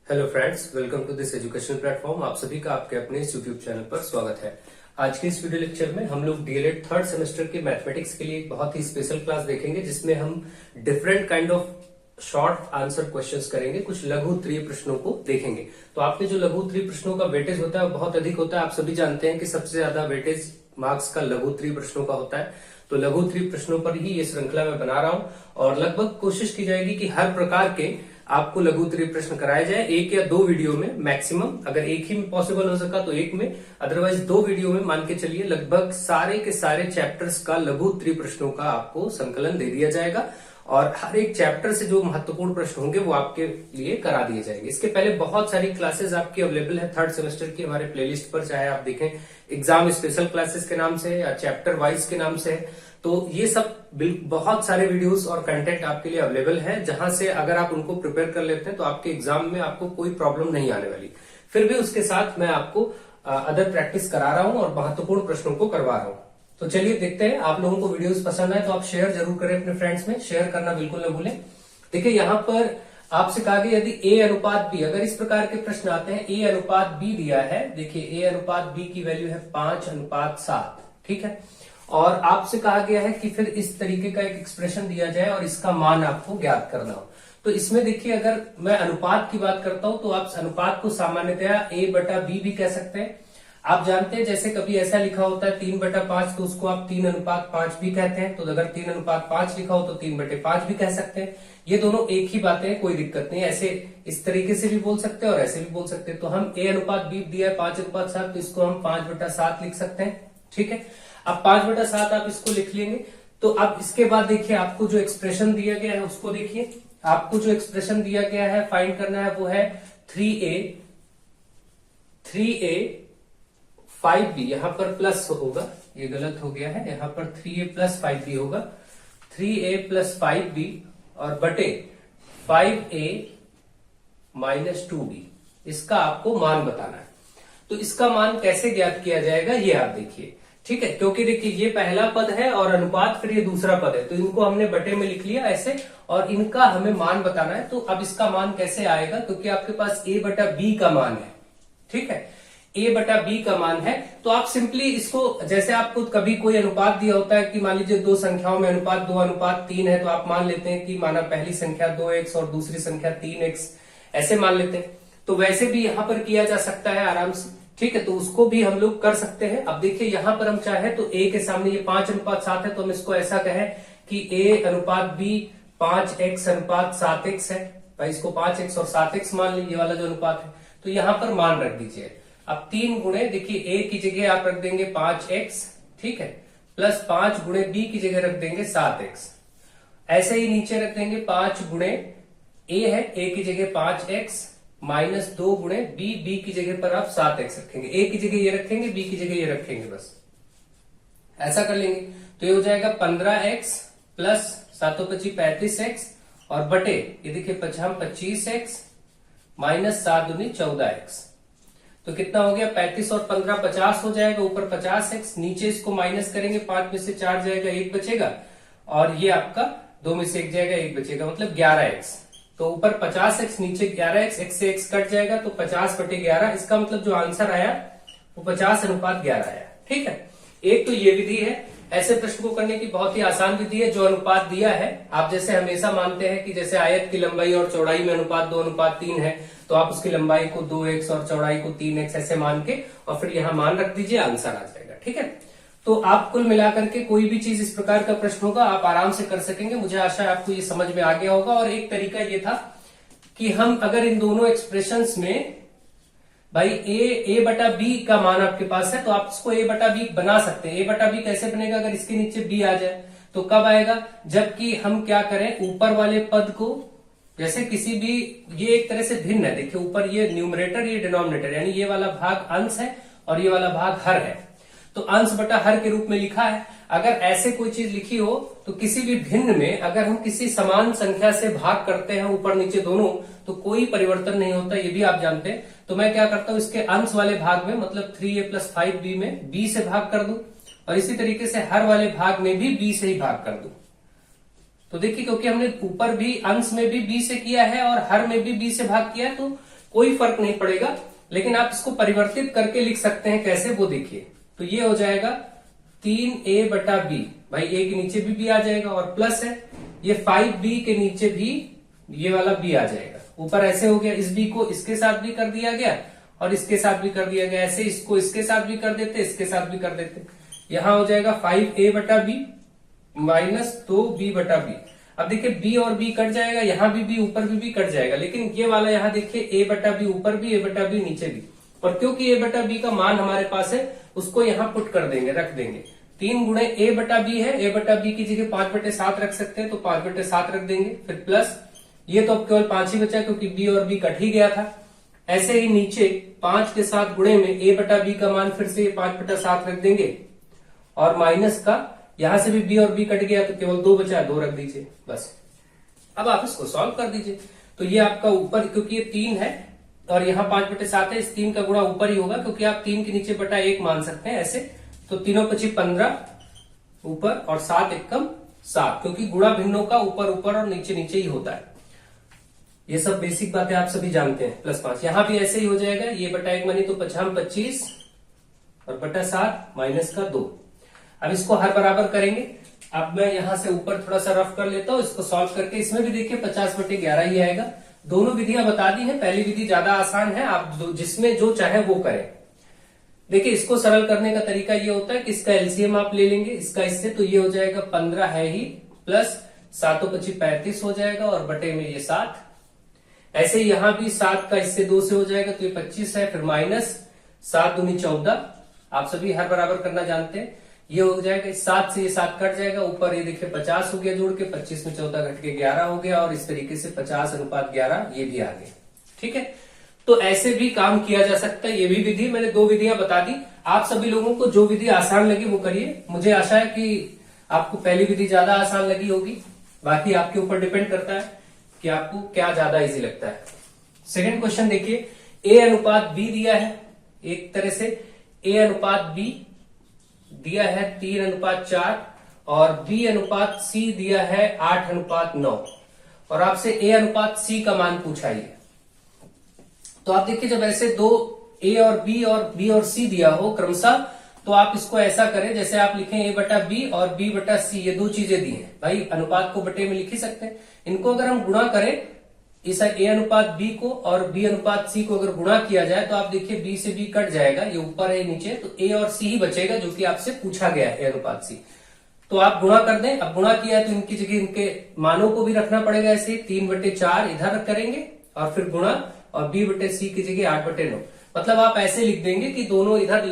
Hello friends, welcome to this educational platform. आप सभी का आपके अपने इस यूट्यूब चैनल पर स्वागत है। आज के इस वीडियो लेक्चर में हम लोग डीएलएड थर्ड सेमेस्टर के मैथमेटिक्स के लिए एक बहुत ही स्पेशल क्लास देखेंगे, जिसमें हम different kind of short answer questions करेंगे। कुछ लघु उत्तरीय प्रश्नों को देखेंगे। तो आपके जो लघु उत्तरीय प्रश्नों का वेटेज होता है वो बहुत अधिक होता है। आप सभी जानते हैं कि सबसे ज्यादा वेटेज मार्क्स का लघु उत्तरीय प्रश्नों का होता है। तो लघु उत्तरीय प्रश्नों पर ही ये श्रृंखला मैं बना रहा हूं और लगभग कोशिश की जाएगी कि हर प्रकार के आपको लघु उत्तरीय प्रश्न कराए जाए, एक या दो वीडियो में मैक्सिमम। अगर एक ही में पॉसिबल हो सका तो एक में, अदरवाइज दो वीडियो में मान के चलिए लगभग सारे के सारे चैप्टर्स का लघु उत्तरीय प्रश्नों का आपको संकलन दे दिया जाएगा और हर एक चैप्टर से जो महत्वपूर्ण प्रश्न होंगे वो आपके लिए करा दिए जाएंगे। इसके पहले बहुत सारी क्लासेस आपकी अवेलेबल है थर्ड सेमेस्टर की हमारे प्लेलिस्ट पर, चाहे आप देखें एग्जाम स्पेशल क्लासेस के नाम से या चैप्टर वाइज के नाम से है। तो ये सब बहुत सारे वीडियोस और कंटेंट आपके लिए अवेलेबल है, जहां से अगर आप उनको प्रिपेयर कर लेते हैं तो आपके एग्जाम में आपको कोई प्रॉब्लम नहीं आने वाली। फिर भी उसके साथ मैं आपको अदर प्रैक्टिस करा रहा हूं और महत्वपूर्ण प्रश्नों को करवा रहा हूं। तो चलिए देखते हैं। आप लोगों को वीडियोस पसंद आए तो आप शेयर जरूर करें अपने फ्रेंड्स में, शेयर करना बिल्कुल न भूलें। देखिए यहाँ पर आपसे कहा गया यदि ए अनुपात बी, अगर इस प्रकार के प्रश्न आते हैं, ए अनुपात बी दिया है, देखिए ए अनुपात बी की वैल्यू है 5:7, ठीक है। और आपसे कहा गया है कि फिर इस तरीके का एक एक्सप्रेशन दिया जाए और इसका मान आपको ज्ञात करना हो। तो इसमें देखिए अगर मैं अनुपात की बात करता हूं तो आप अनुपात को सामान्यतया a/b भी कह सकते हैं। आप जानते हैं जैसे कभी ऐसा लिखा होता है 3/5 तो उसको आप 3:5 भी कहते हैं। तो अगर 3:5 लिखा हो तो 3/5 भी कह सकते हैं। ये दोनों एक ही बातें हैं, कोई दिक्कत नहीं। ऐसे इस तरीके से भी बोल सकते हैं और ऐसे भी बोल सकते हैं। तो हम a/b दिया है 5:7 तो इसको हम 5/7 लिख सकते हैं, ठीक है। अब 5/7 आप इसको लिख लेंगे। तो अब इसके बाद देखिए आपको जो एक्सप्रेशन दिया गया है उसको देखिए। आपको जो एक्सप्रेशन दिया गया है फाइंड करना है वो है 3a 5b, यहां पर प्लस होगा, ये गलत हो गया है, यहां पर 3a + 5b होगा। 3a + 5b और बटे 5a - 2b, इसका आपको मान बताना है। तो इसका मान कैसे ज्ञात किया जाएगा ये आप देखिए, ठीक है। क्योंकि देखिए ये पहला पद है और अनुपात फिर ये दूसरा पद है, तो इनको हमने बटे में लिख लिया ऐसे, और इनका हमें मान बताना है। तो अब इसका मान कैसे आएगा, क्योंकि आपके पास a/b का मान है, ठीक है। a/b का मान है तो आप सिंपली इसको, जैसे आपको कभी कोई अनुपात दिया होता है कि मान लीजिए दो संख्याओं में अनुपात 2:3 है, तो आप मान लेते हैं कि माना पहली संख्या 2x और दूसरी संख्या 3x, ऐसे मान लेते हैं। तो वैसे भी यहां पर किया जा सकता है आराम से, ठीक है। तो उसको भी हम लोग कर सकते हैं। अब देखिए यहां पर हम चाहे तो a के सामने ये 5:7 है तो हम इसको ऐसा कहें कि a/b 5x/7x है। भाई इसको 5x और 7x मान लीजिए, ये वाला जो अनुपात है। तो यहां पर मान रख दीजिए। अब 3 गुणे, देखिए a की जगह आप रख देंगे 5x, ठीक है, प्लस 5 गुणे b की जगह रख देंगे 7x। ऐसे ही नीचे रख देंगे 5 गुणे a है, a की जगह 5x -2 गुणे b की जगह पर आप 7x रखेंगे। a की जगह ये रखेंगे, b की जगह ये रखेंगे, बस ऐसा कर लेंगे। तो ये हो जाएगा 15x प्लस 7×5 35x और बटे ये देखिए 25x - 7×2 14x। तो कितना हो गया, 35 और 15 50 हो जाएगा, ऊपर 50x, नीचे इसको माइनस करेंगे, 5 में से 4 जाएगा, 1 बचेगा, और ये आपका 2 में से 1 जाएगा, 1 बचेगा, मतलब 11x। तो ऊपर 50x नीचे 11x, x से x कट जाएगा तो 50/11। इसका मतलब जो आंसर आया वो 50:11 आया, ठीक है। एक तो ये विधि है। ऐसे प्रश्न को करने की बहुत ही आसान विधि है। जो अनुपात दिया है, आप जैसे हमेशा मानते हैं कि जैसे आयत की लंबाई और चौड़ाई में अनुपात 2:3 है, तो आप उसकी लंबाई को 2x और चौड़ाई को 3x ऐसे मान के और फिर यहां मान रख दीजिए, आंसर आ जाएगा, ठीक है। तो आप कुल मिलाकर के कोई भी चीज इस प्रकार का प्रश्न होगा आप आराम से कर सकेंगे। मुझे आशा है आपको ये समझ में आ गया होगा। और एक तरीका ये था कि हम अगर इन दोनों एक्सप्रेशंस में भाई a/b का मान आपके पास है तो आप इसको a/b बना सकते हैं। a/b कैसे बनेगा, अगर इसके नीचे b आ जाए तो कब आएगा, जबकि हम क्या करें, ऊपर वाले पद को, जैसे किसी भी, ये एक तरह से भिन्न है, देखिए ऊपर ये न्यूमरेटर ये डिनोमिनेटर, यानी ये वाला भाग अंश है और ये वाला भाग हर है, तो अंश बटा हर के रूप में लिखा है। अगर ऐसे कोई चीज लिखी हो तो किसी भी भिन्न में अगर हम किसी समान संख्या से भाग करते हैं ऊपर नीचे दोनों, तो कोई परिवर्तन नहीं होता, ये भी आप जानते हैं। तो मैं क्या करता हूं, इसके अंश वाले भाग में मतलब 3a + 5b में b से भाग कर दूं और इसी तरीके से हर वाले भाग में भी b से ही भाग कर दूं। तो देखिए क्योंकि हमने ऊपर भी अंश में भी b से किया है और हर में भी b से भाग किया है, तो कोई फर्क नहीं पड़ेगा, लेकिन आप इसको परिवर्तित करके लिख सकते हैं। कैसे वो देखिए। तो ये हो जाएगा 3a बटा b, भाई a के नीचे भी b आ जाएगा और प्लस है ये 5b के नीचे भी ये वाला b आ जाएगा। ऊपर ऐसे हो गया, इस b को इसके साथ भी कर दिया गया और इसके साथ भी कर दिया गया, ऐसे इसको इसके साथ भी कर देते, इसके साथ भी कर देते। यहां हो जाएगा 5a बटा b माइनस 2b बटा b। अब देखिए b और b कट जाएगा, यहां भी b ऊपर भी b कट जाएगा, लेकिन ये वाला यहां देखिए a बटा b ऊपर भी, a बटा b नीचे भी। और क्योंकि a बटा b का मान हमारे पास है, उसको यहां पुट कर देंगे, रख देंगे। 3 गुणे a बटा b है, a बटा b की जगह 5/7 रख सकते हैं, तो 5/7 रख देंगे। फिर प्लस ये तो अब केवल 5 ही बचा क्योंकि b और b कट ही गया था। ऐसे ही नीचे 5 के साथ गुणे में a बटा b का मान फिर से 5/7 रख देंगे और माइनस का यहां से भी b और b कट गया तो केवल 2 बचा, 2 रख दीजिए बस। अब आप इसको सॉल्व कर दीजिए। तो ये आपका ऊपर, क्योंकि ये 3 है और यहाँ 5/7 है, इस 3 का गुणा ऊपर ही होगा क्योंकि आप 3 के नीचे बटा 1 मान सकते हैं ऐसे। तो 3×5 15 ऊपर और 7 एकम 7, क्योंकि गुणा भिन्नों का ऊपर ऊपर और नीचे नीचे ही होता है। ये सब बेसिक बातें आप सभी जानते हैं। +5 यहां भी ऐसे ही हो जाएगा, ये बटा 1 मानी तो 25 और बटा 7 माइनस का 2। अब इसको हर बराबर करेंगे। अब मैं यहां से ऊपर थोड़ा सा रफ कर लेता हूं, इसको सॉल्व करके। इसमें भी देखिए 50/11 ही आएगा। दोनों विधियां बता दी हैं, पहली विधि ज्यादा आसान है, आप जिसमें जो चाहे वो करें। देखिए इसको सरल करने का तरीका ये होता है कि इसका एलसीएम आप ले लेंगे इसका इससे, तो ये हो जाएगा 15 है ही, प्लस 7×5 35 हो जाएगा और बटे में ये 7। ऐसे ही यहां भी 7 का इससे 2 से हो जाएगा तो ये 25 है, फिर माइनस 7 दूनी 14। आप सभी हर बराबर करना जानते हैं। ये हो जाएगा 7 से ये 7 कट जाएगा, ऊपर ये देखिए 50 हो गया जोड़ के, 25 में 14 घट के 11 हो गया और इस तरीके से 50:11 ये भी आ गया। ठीक है, तो ऐसे भी काम किया जा सकता है। ये भी विधि, मैंने 2 विधियां बता दी। आप सभी लोगों को जो विधि आसान लगी वो करिए। मुझे आशा है कि आपको पहली विधि ज्यादा आसान लगी होगी, बाकी आपके ऊपर डिपेंड करता है कि आपको क्या ज्यादा इजी लगता है। सेकंड क्वेश्चन देखिए, a/b दिया है एक तरह से, a/b दिया है 3/4 और b/c दिया है 8/9 और आपसे a/c का मान पूछा है। तो आप देखिए जब ऐसे दो a और b और c दिया हो क्रमशः, तो आप इसको ऐसा करें जैसे आप लिखें a बटा b और b बटा c, ये 2 चीजें दी हैं भाई, अनुपात को बटे में लिख ही सकते हैं। इनको अगर हम गुणा करें, इस a/b को और b/c को अगर गुणा किया जाए तो आप देखिए b से b कट जाएगा, ये ऊपर है नीचे, तो a और c ही बचेगा जो कि आपसे पूछा गया है a/c। तो आप गुणा कर दें। अब गुणा किया है तो इनकी जगह इनके मानों को भी रखना पड़ेगा ऐसे, 3/4 इधर करेंगे और फिर गुणा, और b/c की जगह 8/9। मतलब आप ऐसे लिख देंगे कि दोनों इधर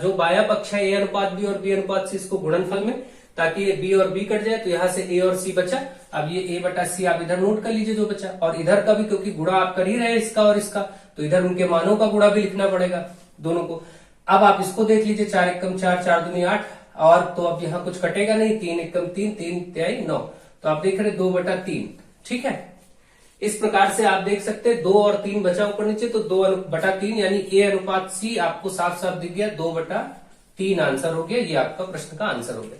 जो बाया पक्ष है a/b और b/c, इसको गुणनफल में, ताकि ये b और b कट जाए तो यहां से a और c बचा। अब ये a/c आप इधर नोट कर लीजिए जो बचा, और इधर का भी क्योंकि गुणा आप कर ही रहे हैं इसका और इसका, तो इधर उनके मानों का गुणा भी लिखना पड़ेगा दोनों को। अब आप इसको देख लीजिए, 4 एकम 4, 4 दूनी 8, और तो अब यहाँ कुछ कटेगा नहीं, 3 एकम 3, 3 तिहाई 9, तो आप देख रहे 2/3। ठीक है, इस प्रकार से आप देख सकते हैं 2 और 3 बचा ऊपर नीचे, तो 2/3 यानी a/c आपको साफ साफ दिख गया, 2/3 आंसर हो गया। ये आपका प्रश्न का आंसर हो गया।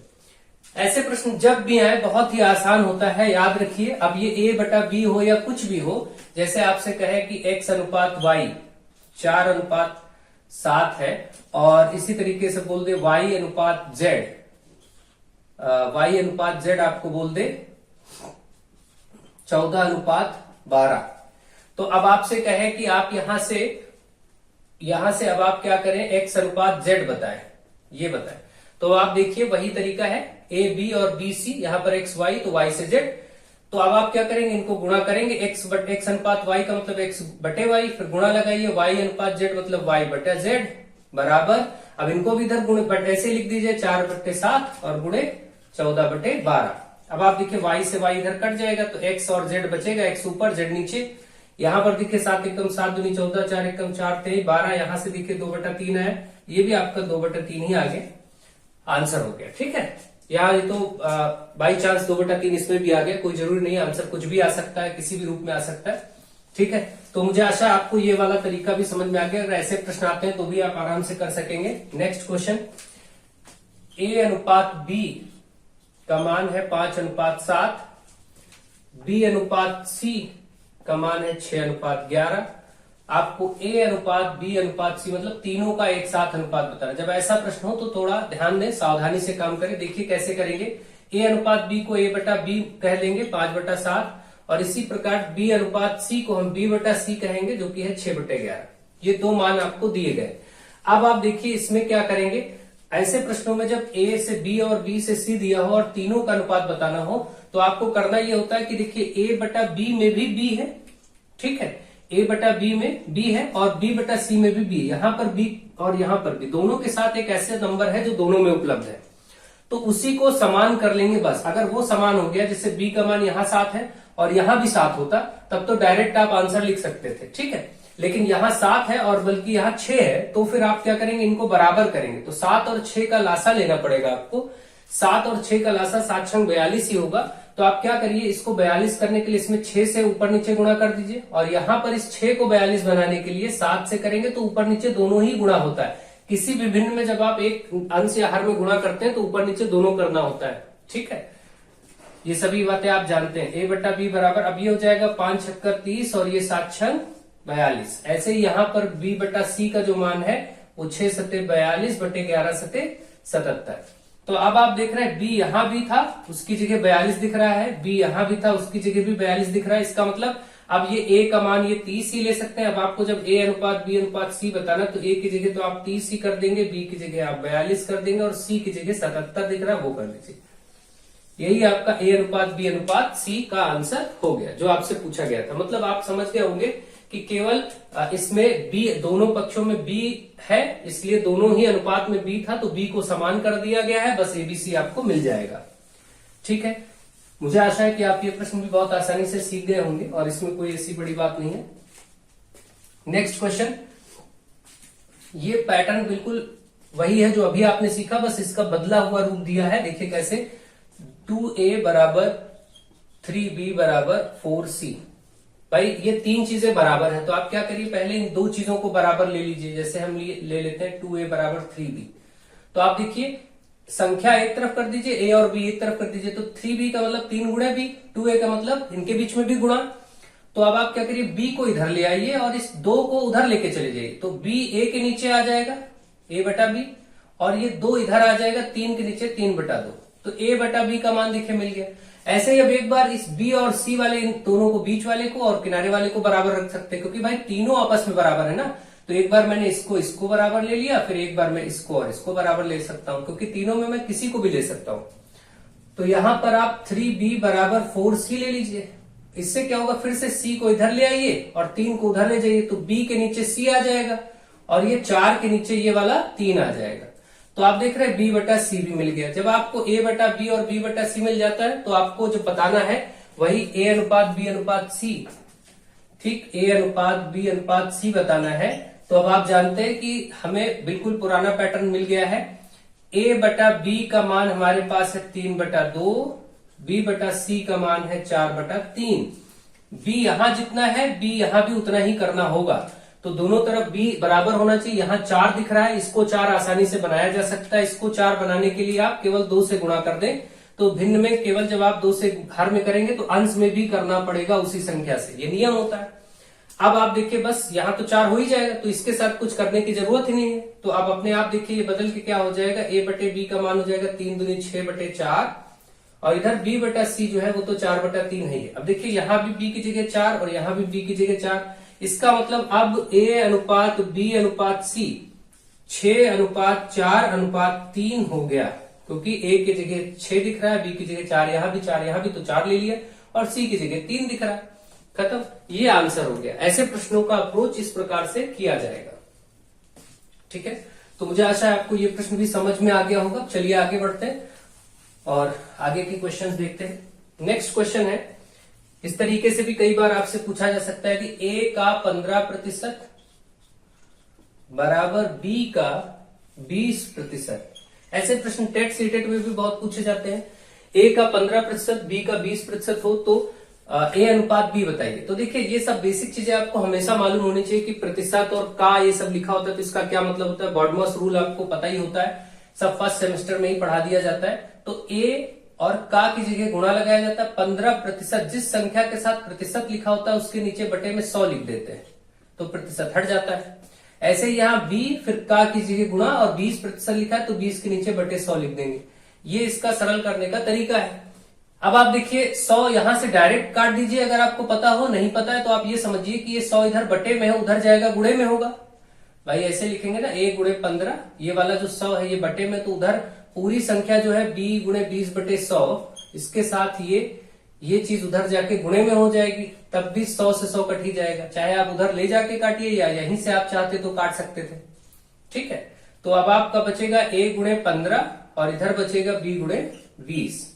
ऐसे प्रश्न जब भी आए बहुत ही आसान होता है, याद रखिए। अब ये a/b हो या कुछ भी हो, जैसे आपसे कहे कि x/y 4/7 है, और इसी तरीके से बोल दे y/z आपको बोल दे 14/12। तो अब आपसे कहे कि आप यहां से अब आप क्या करें, x/z बताएं, ये बताएं। तो आप देखिए वही तरीका है, a b और b c, यहां पर x y तो y से z। तो अब आप क्या करेंगे, इनको गुणा करेंगे, x/y का मतलब x/y, फिर गुणा लगाइए, y/z मतलब y/z बराबर। अब इनको भी इधर गुणे ऐसे लिख दीजिए, 4/7 और गुणे 14/12। अब आप देखिए y से y इधर कट जाएगा तो x और z बचेगा, x ऊपर z नीचे। यहां पर देखिए 7 एकम 7 दूनी 14, 4 एकम 4 तेई 12, यहां से देखिए 2/3 है, ये भी आपका 2/3 ही आगे आंसर हो गया। ठीक है, यहाँ ये तो बाई चांस 2/3 इसमें भी आ गया, कोई जरूरी नहीं, आंसर कुछ भी आ सकता है, किसी भी रूप में आ सकता है। ठीक है, तो मुझे आशा आपको ये वाला तरीका भी समझ में आ गया। अगर ऐसे प्रश्न आते हैं तो भी आप आराम से कर सकेंगे। नेक्स्ट क्वेश्चन, a/b का मान है 5/7, b/c का मान है 6/11 आपको ए अनुपात बी अनुपात सी मतलब तीनों का एक साथ अनुपात बताना। जब ऐसा प्रश्न हो तो थोड़ा ध्यान दें, सावधानी से काम करें। देखिए कैसे करेंगे, ए अनुपात बी को ए बटा बी कह लेंगे 5/7, और इसी प्रकार बी अनुपात सी को हम बी बटा सी कहेंगे जो कि है 6/11। ये दो मान आपको दिए गए। अब आप देखिए इसमें क्या करेंगे, ऐसे प्रश्नों में जब ए से बी और बी से सी दिया हो और तीनों का अनुपात बताना हो तो आपको करना ये होता है कि देखिए ए बटा बी में भी बी है, ठीक है, ए बटा बी में बी है और बी बटा सी में भी बी, यहां पर बी और यहां पर बी, दोनों के साथ एक ऐसे नंबर है जो दोनों में उपलब्ध है, तो उसी को समान कर लेंगे बस। अगर वो समान हो गया, जैसे बी का मान यहां 7 है और यहां भी 7 होता, तब तो डायरेक्ट आप आंसर लिख सकते थे, ठीक है, लेकिन यहां 7 है और बल्कि यहां 6 है, तो फिर आप क्या करेंगे, इनको बराबर करेंगे। तो 7 और 6 का लासा लेना पड़ेगा आपको। 7 और 6 का लासा 7 छंग 42 ही होगा। तो आप क्या करिए, इसको 42 करने के लिए इसमें 6 से ऊपर नीचे गुणा कर दीजिए, और यहां पर इस 6 को 42 बनाने के लिए 7 से करेंगे तो ऊपर नीचे दोनों ही गुणा होता है। किसी भी भिन्न में जब आप एक अंश या हर में गुणा करते हैं तो ऊपर नीचे दोनों करना होता है, ठीक है, ये सभी बातें आप जानते हैं। ए बटा बी बराबर, अब ये हो जाएगा 5 छक्कर 30 और ये 7 छंग 42। ऐसे ही यहां पर बी बटा सी का जो मान है वो 6 सत्ते 42 बटे 11 सत्ते 77। तो अब आप देख रहे हैं बी यहां भी था, उसकी जगह 42 दिख रहा है, बी यहां भी था, उसकी जगह भी 42 दिख रहा है। इसका मतलब अब ये ए का मान ये 30 ही ले सकते हैं। अब आपको जब ए अनुपात बी अनुपात सी बताना तो ए की जगह तो आप 30 ही कर देंगे, बी की जगह आप 42 कर देंगे और सी की जगह 77 दिख रहा है वो कर लीजिए। यही आपका ए अनुपात बी अनुपात सी का आंसर हो गया जो आपसे पूछा गया था। मतलब आप समझ गए होंगे कि केवल इसमें बी, दोनों पक्षों में बी है, इसलिए दोनों ही अनुपात में बी था तो बी को समान कर दिया गया है, बस एबीसी आपको मिल जाएगा, ठीक है। मुझे आशा है कि आप ये प्रश्न भी बहुत आसानी से सीख गए होंगे और इसमें कोई ऐसी बड़ी बात नहीं है। नेक्स्ट क्वेश्चन, ये पैटर्न बिल्कुल वही है जो अभी आपने सीखा, बस इसका बदला हुआ रूप दिया है। देखिए कैसे, 2a बराबर 3b बराबर 4c। भाई ये तीन चीजें बराबर है तो आप क्या करिए, पहले इन दो चीजों को बराबर ले लीजिए। जैसे हम ले लेते हैं 2a बराबर 3b, तो आप देखिए संख्या एक तरफ कर दीजिए, a और b एक तरफ कर दीजिए, तो 3b का मतलब 3 गुणा b, 2a का मतलब इनके बीच में भी गुणा। तो अब आप क्या करिए, b को इधर ले आइए और इस 2 को उधर लेके चले जाइए, तो b a के नीचे आ जाएगा a बटा b, और ये 2 इधर आ जाएगा 3 के नीचे 3/2, तो a बटा b का मान देखिए मिल गया। ऐसे ही अब एक बार इस b और c वाले, इन दोनों को, बीच वाले को और किनारे वाले को बराबर रख सकते हैं, क्योंकि भाई तीनों आपस में बराबर है ना। तो एक बार मैंने इसको बराबर ले लिया, फिर एक बार मैं इसको और इसको बराबर ले सकता हूं, क्योंकि तीनों में मैं किसी को भी ले सकता हूं। तो यहां पर आप 3b बराबर 4c ले लीजिए। इससे क्या होगा, फिर से c को इधर ले आइए और 3 को उधर ले जाइए, तो b के नीचे c आ जाएगा और ये 4 के नीचे ये वाला 3 आ जाएगा। तो आप देख रहे हैं b बटा सी भी मिल गया। जब आपको a बटा b और b बटा सी मिल जाता है तो आपको जो बताना है वही a अनुपात b अनुपात c, ठीक, a अनुपात b अनुपात c बताना है। तो अब आप जानते हैं कि हमें बिल्कुल पुराना पैटर्न मिल गया है। a बटा b का मान हमारे पास है 3/2, b बटा c का मान है 4/3। b यहां जितना है b यहां भी उतना ही करना होगा, तो दोनों तरफ b बराबर होना चाहिए। यहां 4 दिख रहा है, इसको 4 आसानी से बनाया जा सकता है। इसको 4 बनाने के लिए आप केवल 2 से गुणा कर दें, तो भिन्न में केवल जब आप 2 से हर में करेंगे तो अंश में भी करना पड़ेगा उसी संख्या से, ये नियम होता है। अब आप देखिए बस यहाँ तो 4 हो ही जाएगा, तो इसके साथ कुछ करने की जरूरत ही नहीं है। तो अब अपने आप देखिए ये बदल के क्या हो जाएगा, a बटे b का मान हो जाएगा 3 दूनी 6/4, और इधर b बटा c जो है वो तो 4/3 है। अब देखिए यहाँ भी b की जगह 4 और यहाँ भी b की जगह 4। इसका मतलब अब a अनुपात b अनुपात c 6:4:3 हो गया, क्योंकि a की जगह 6 दिख रहा है, b की जगह 4, यहाँ भी 4, यहाँ भी तो 4 ले लिया, और c की जगह 3 दिख रहा है। खत्म, ये आंसर हो गया। ऐसे प्रश्नों का अप्रोच इस प्रकार से किया जाएगा, ठीक है। तो मुझे आशा है आपको ये प्रश्न भी समझ में आ गया होगा। चलिए आगे बढ़ते हैं और आगे के क्वेश्चंस देखते हैं। नेक्स्ट क्वेश्चन है, इस तरीके से भी कई बार आपसे पूछा जा सकता है कि a का 15% बराबर b का 20%। ऐसे प्रश्न टेट सीटेट में भी बहुत पूछे जाते हैं। a का 15%, b का 20% हो तो a अनुपात b बताइए। तो देखिए ये सब बेसिक चीजें आपको हमेशा मालूम होनी चाहिए कि प्रतिशत और का ये सब लिखा होता है तो इसका क्या मतलब होता है। बॉडमॉस रूल आपको पता ही होता है, सब फर्स्ट सेमेस्टर में ही पढ़ा दिया जाता है। तो a और का की जगह गुणा लगाया जाता है। 15%, जिस संख्या के साथ प्रतिशत लिखा होता है उसके नीचे बटे में 100 लिख देते हैं। तो प्रतिशत हट जाता है। ऐसे ही यहाँ b फिर का कीजिए गुणा और 20% लिखा है तो 20 के नीचे बटे 100 लिख देंगे। ये इसका सरल करने का तरीका है। अब आप देखिए 100 यहां से डायरेक्ट काट दीजिए, अगर आपको पता हो, नहीं पता है तो आप ये समझिए कि ये 100 इधर बटे में है, उधर जाएगा गुणे में होगा। भाई ऐसे लिखेंगे ना, 1 गुणे 15, ये वाला जो 100 है ये बटे में, तो उधर पूरी संख्या जो है b गुणे 20 बटे 100, इसके साथ ये चीज उधर जाके गुणे में हो जाएगी, तब भी 100 से 100 कट ही जाएगा। चाहे आप उधर ले जाके काटिए या यहीं से आप चाहते तो काट सकते थे। ठीक है, तो अब आपका बचेगा a गुणे 15 और इधर बचेगा b गुणे 20।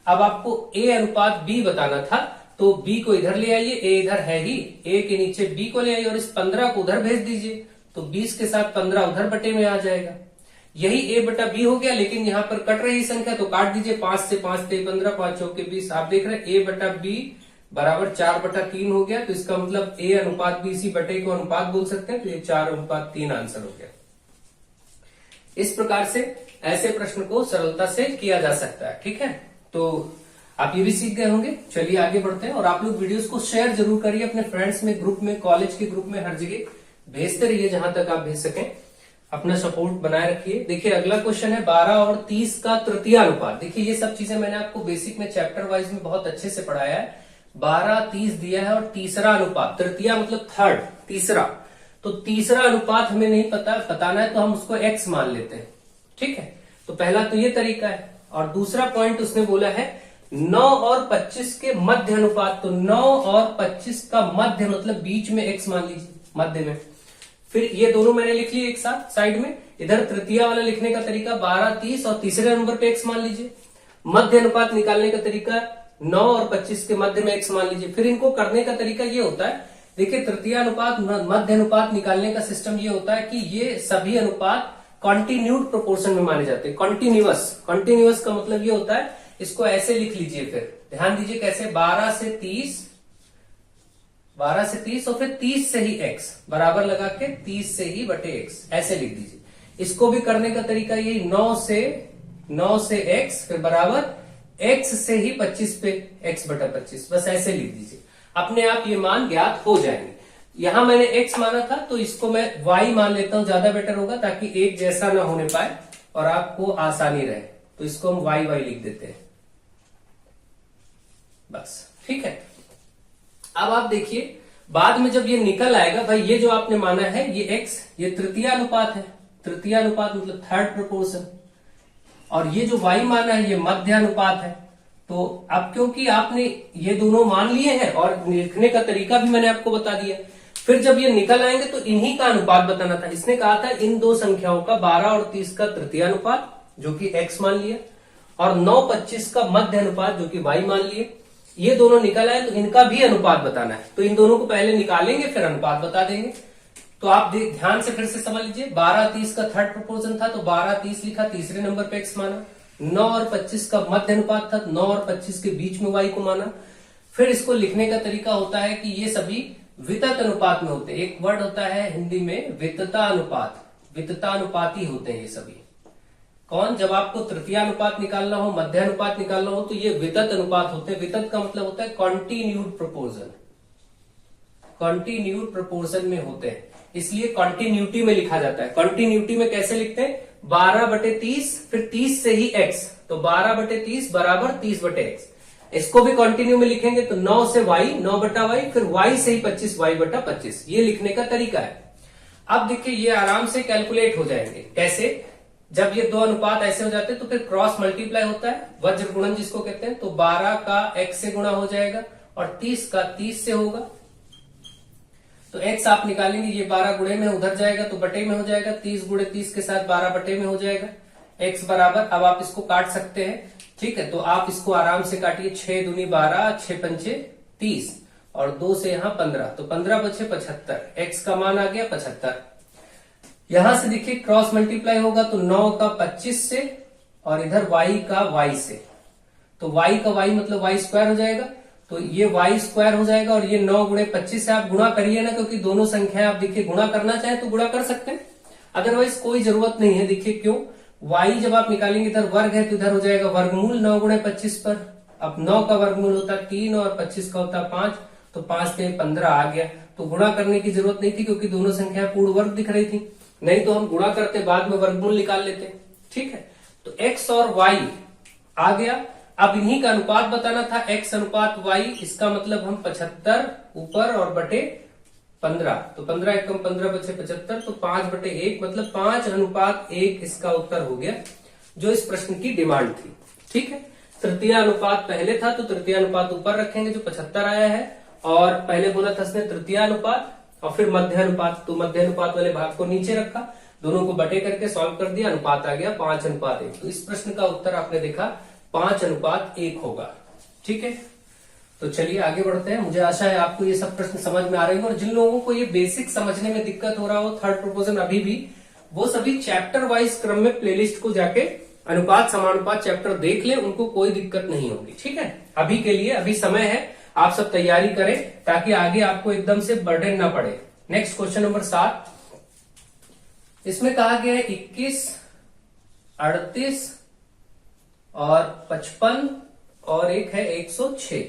अब आपको a अनुपात b बताना था, तो b को इधर ले आइए, a इधर है ही, a के नीचे b को ले आइए और इस 15 को उधर भेज दीजिए, तो 20 के साथ 15 उधर बटे में आ जाएगा। यही a बटा b हो गया, लेकिन यहाँ पर कट रही संख्या तो काट दीजिए, 5 से 5 ते 15, 5 चौके 20। आप देख रहे हैं a बटा b बराबर 4 बटा 3 हो गया, तो इसका मतलब a अनुपात b, इसी बटे को अनुपात बोल सकते हैं, तो ये 4 अनुपात 3 आंसर हो गया। इस प्रकार से ऐसे प्रश्न को सरलता से किया जा सकता है। ठीक है, तो आप ये भी सीख गए होंगे। चलिए आगे बढ़ते हैं, और आप लोग वीडियोस को शेयर जरूर करिए अपने फ्रेंड्स में, ग्रुप में, कॉलेज के ग्रुप में, हर जगह भेजते रहिए जहां तक आप भेज सकें। अपना सपोर्ट बनाए रखिए। देखिए अगला क्वेश्चन है 12 और 30 का तृतीय अनुपात। देखिए ये सब चीजें मैंने आपको बेसिक में चैप्टर वाइज में बहुत अच्छे से पढ़ाया है। 12, 30 दिया है और तीसरा अनुपात, तृतीय मतलब थर्ड, तीसरा, तो तीसरा अनुपात हमें नहीं बताना है, तो हम उसको x मान लेते हैं। ठीक है, तो पहला तो ये तरीका है। और दूसरा पॉइंट उसने बोला है 9 और 25 के मध्य अनुपात, तो 9 और 25 का मध्य मतलब बीच में x मान लीजिए, मध्य में। फिर ये दोनों मैंने लिख लिए एक साथ साइड में। इधर तृतीय वाला लिखने का तरीका 12, 30 और तीसरे नंबर पे x मान लीजिए। मध्य अनुपात निकालने का तरीका 9 और 25 के मध्य में x मान लीजिए। फिर इनको करने का तरीका ये होता है, देखिए तृतीय अनुपात मध्य अनुपात निकालने का सिस्टम ये होता है कि ये सभी अनुपात कॉन्टिन्यूड प्रोपोर्शन में माने जाते हैं। कॉन्टिन्यूअस का मतलब ये होता है, इसको ऐसे लिख लीजिए। फिर ध्यान दीजिए कैसे, 12 से 30 और फिर 30 से ही x बराबर लगा के 30 से ही बटे x ऐसे लिख दीजिए। इसको भी करने का तरीका यही, 9 से x फिर बराबर x से ही 25 पे x बटा 25, बस ऐसे लिख दीजिए। अपने आप ये मान ज्ञात हो जाएंगे। यहां मैंने x माना था तो इसको मैं y मान लेता हूं, ज्यादा बेटर होगा, ताकि एक जैसा ना होने पाए और आपको आसानी रहे। तो इसको हम y लिख देते हैं, बस। ठीक है, अब आप देखिए बाद में जब ये निकल आएगा, भाई ये जो आपने माना है ये x, ये तृतीय अनुपात है। तृतीय अनुपात मतलब थर्ड प्रोपोर्शन, और ये जो y माना है ये मध्य अनुपात है। तो अब क्योंकि आपने ये दोनों मान लिए हैं और लिखने का तरीका भी मैंने आपको बता दिया, फिर जब ये निकल आएंगे तो इन्हीं का अनुपात बताना था। इसने कहा था इन दो संख्याओं का 12 और 30 का तृतीय अनुपात जो कि x मान लिया, और 9, 25 का मध्य अनुपात जो कि y मान लिए। ये दोनों निकल आए तो इनका भी अनुपात बताना है, तो इन दोनों को पहले निकालेंगे फिर अनुपात बता देंगे। तो आप ध्यान से फिर से समझ लीजिए, 12, 30 का थर्ड प्रोपोर्शन था तो 12, 30 लिखा, तीसरे नंबर पे x माना। 9 और 25 का मध्य अनुपात था, 9 और 25 के बीच में y को माना। फिर इसको लिखने का तरीका होता है कि ये सभी वितत अनुपात में होते हैं। एक वर्ड होता है हिंदी में वितता अनुपात, विततानुपाती होते हैं ये सभी। कौन? जब आपको तृतीय अनुपात निकालना हो, मध्य अनुपात निकालना हो, तो ये वितत अनुपात होते हैं। वितत का मतलब होता है कॉन्टिन्यूड प्रोपोर्शन, कॉन्टिन्यूड प्रोपोर्शन में होते हैं, इसलिए कॉन्टिन्यूटी में लिखा जाता है। कॉन्टिन्यूटी में कैसे लिखते हैं? 12 बटे 30 फिर 30 से ही x, तो 12 बटे 30 बराबर 30 बटे x। इसको भी कंटिन्यू में लिखेंगे तो 9 से y, 9 बटा y, फिर y से ही 25, y बटा 25। ये लिखने का तरीका है। अब देखिए ये आराम से कैलकुलेट हो जाएंगे। कैसे? जब ये दो अनुपात ऐसे हो जाते हैं तो फिर क्रॉस मल्टीप्लाई होता है, वज्र गुणन जिसको कहते हैं। तो 12 का x से गुणा हो जाएगा और 30 का 30 से होगा, तो x आप निकालेंगे, ये 12 गुणे में उधर जाएगा तो बटे में हो जाएगा, 30 गुणे 30 के साथ 12 बटे में हो जाएगा। x बराबर, अब आप इसको काट सकते हैं, ठीक है, तो आप इसको आराम से काटिए। 6 दूनी 12, 6 पंचे 30 और 2 से यहाँ 15, तो 15 बचे 75। x का मान आ गया 75। यहां से देखिए क्रॉस मल्टीप्लाई होगा तो 9 का 25 से और इधर y का y से, तो y का y मतलब y स्क्वायर हो जाएगा, तो ये y स्क्वायर हो जाएगा। और ये 9 गुणे 25 से आप गुणा करिए ना, क्योंकि दोनों संख्या आप देखिए गुणा करना चाहे तो गुणा कर सकते हैं, अदरवाइज कोई जरूरत नहीं है। देखिए क्यों? y जब आप निकालेंगे इधर वर्ग है तो इधर हो जाएगा वर्गमूल 9 गुणे 25 पर। अब 9 का वर्गमूल होता है 3 और 25 का होता है 5, तो 5 से 15 आ गया, तो गुणा करने की जरूरत नहीं थी क्योंकि दोनों संख्या पूर्ण वर्ग दिख रही थी, नहीं तो हम गुणा करते बाद में वर्गमूल निकाल लेते। ठीक है, तो x और y आ गया। अब इन्हीं का अनुपात बताना था, x अनुपात y, इसका मतलब हम 75 ऊपर और बटे 15, तो 15 एकम 15 बचे 75, तो 5/1 मतलब 5:1 इसका उत्तर हो गया जो इस प्रश्न की डिमांड थी। ठीक है, तृतीय अनुपात पहले था तो तृतीय अनुपात ऊपर रखेंगे जो 75 आया है, और पहले बोला था इसने तृतीय अनुपात और फिर मध्य अनुपात, तो मध्य अनुपात वाले भाग को नीचे रखा, दोनों को बटे करके सॉल्व कर दिया, अनुपात आ गया 5:1। तो इस प्रश्न का उत्तर आपने देखा 5:1 होगा। ठीक है, तो चलिए आगे बढ़ते हैं। मुझे आशा है आपको ये सब प्रश्न समझ में आ रहे हैं, और जिन लोगों को ये बेसिक समझने में दिक्कत हो रहा हो थर्ड प्रोपोजन अभी भी, वो सभी चैप्टर वाइज क्रम में प्लेलिस्ट को जाके अनुपात समानुपात चैप्टर देख ले, उनको कोई दिक्कत नहीं होगी। ठीक है, अभी के लिए अभी समय है, आप सब तैयारी करें ताकि आगे आपको एकदम से बर्डन ना पड़े। नेक्स्ट क्वेश्चन नंबर 7, इसमें कहा गया है 21, 38 और 55 और एक है 106,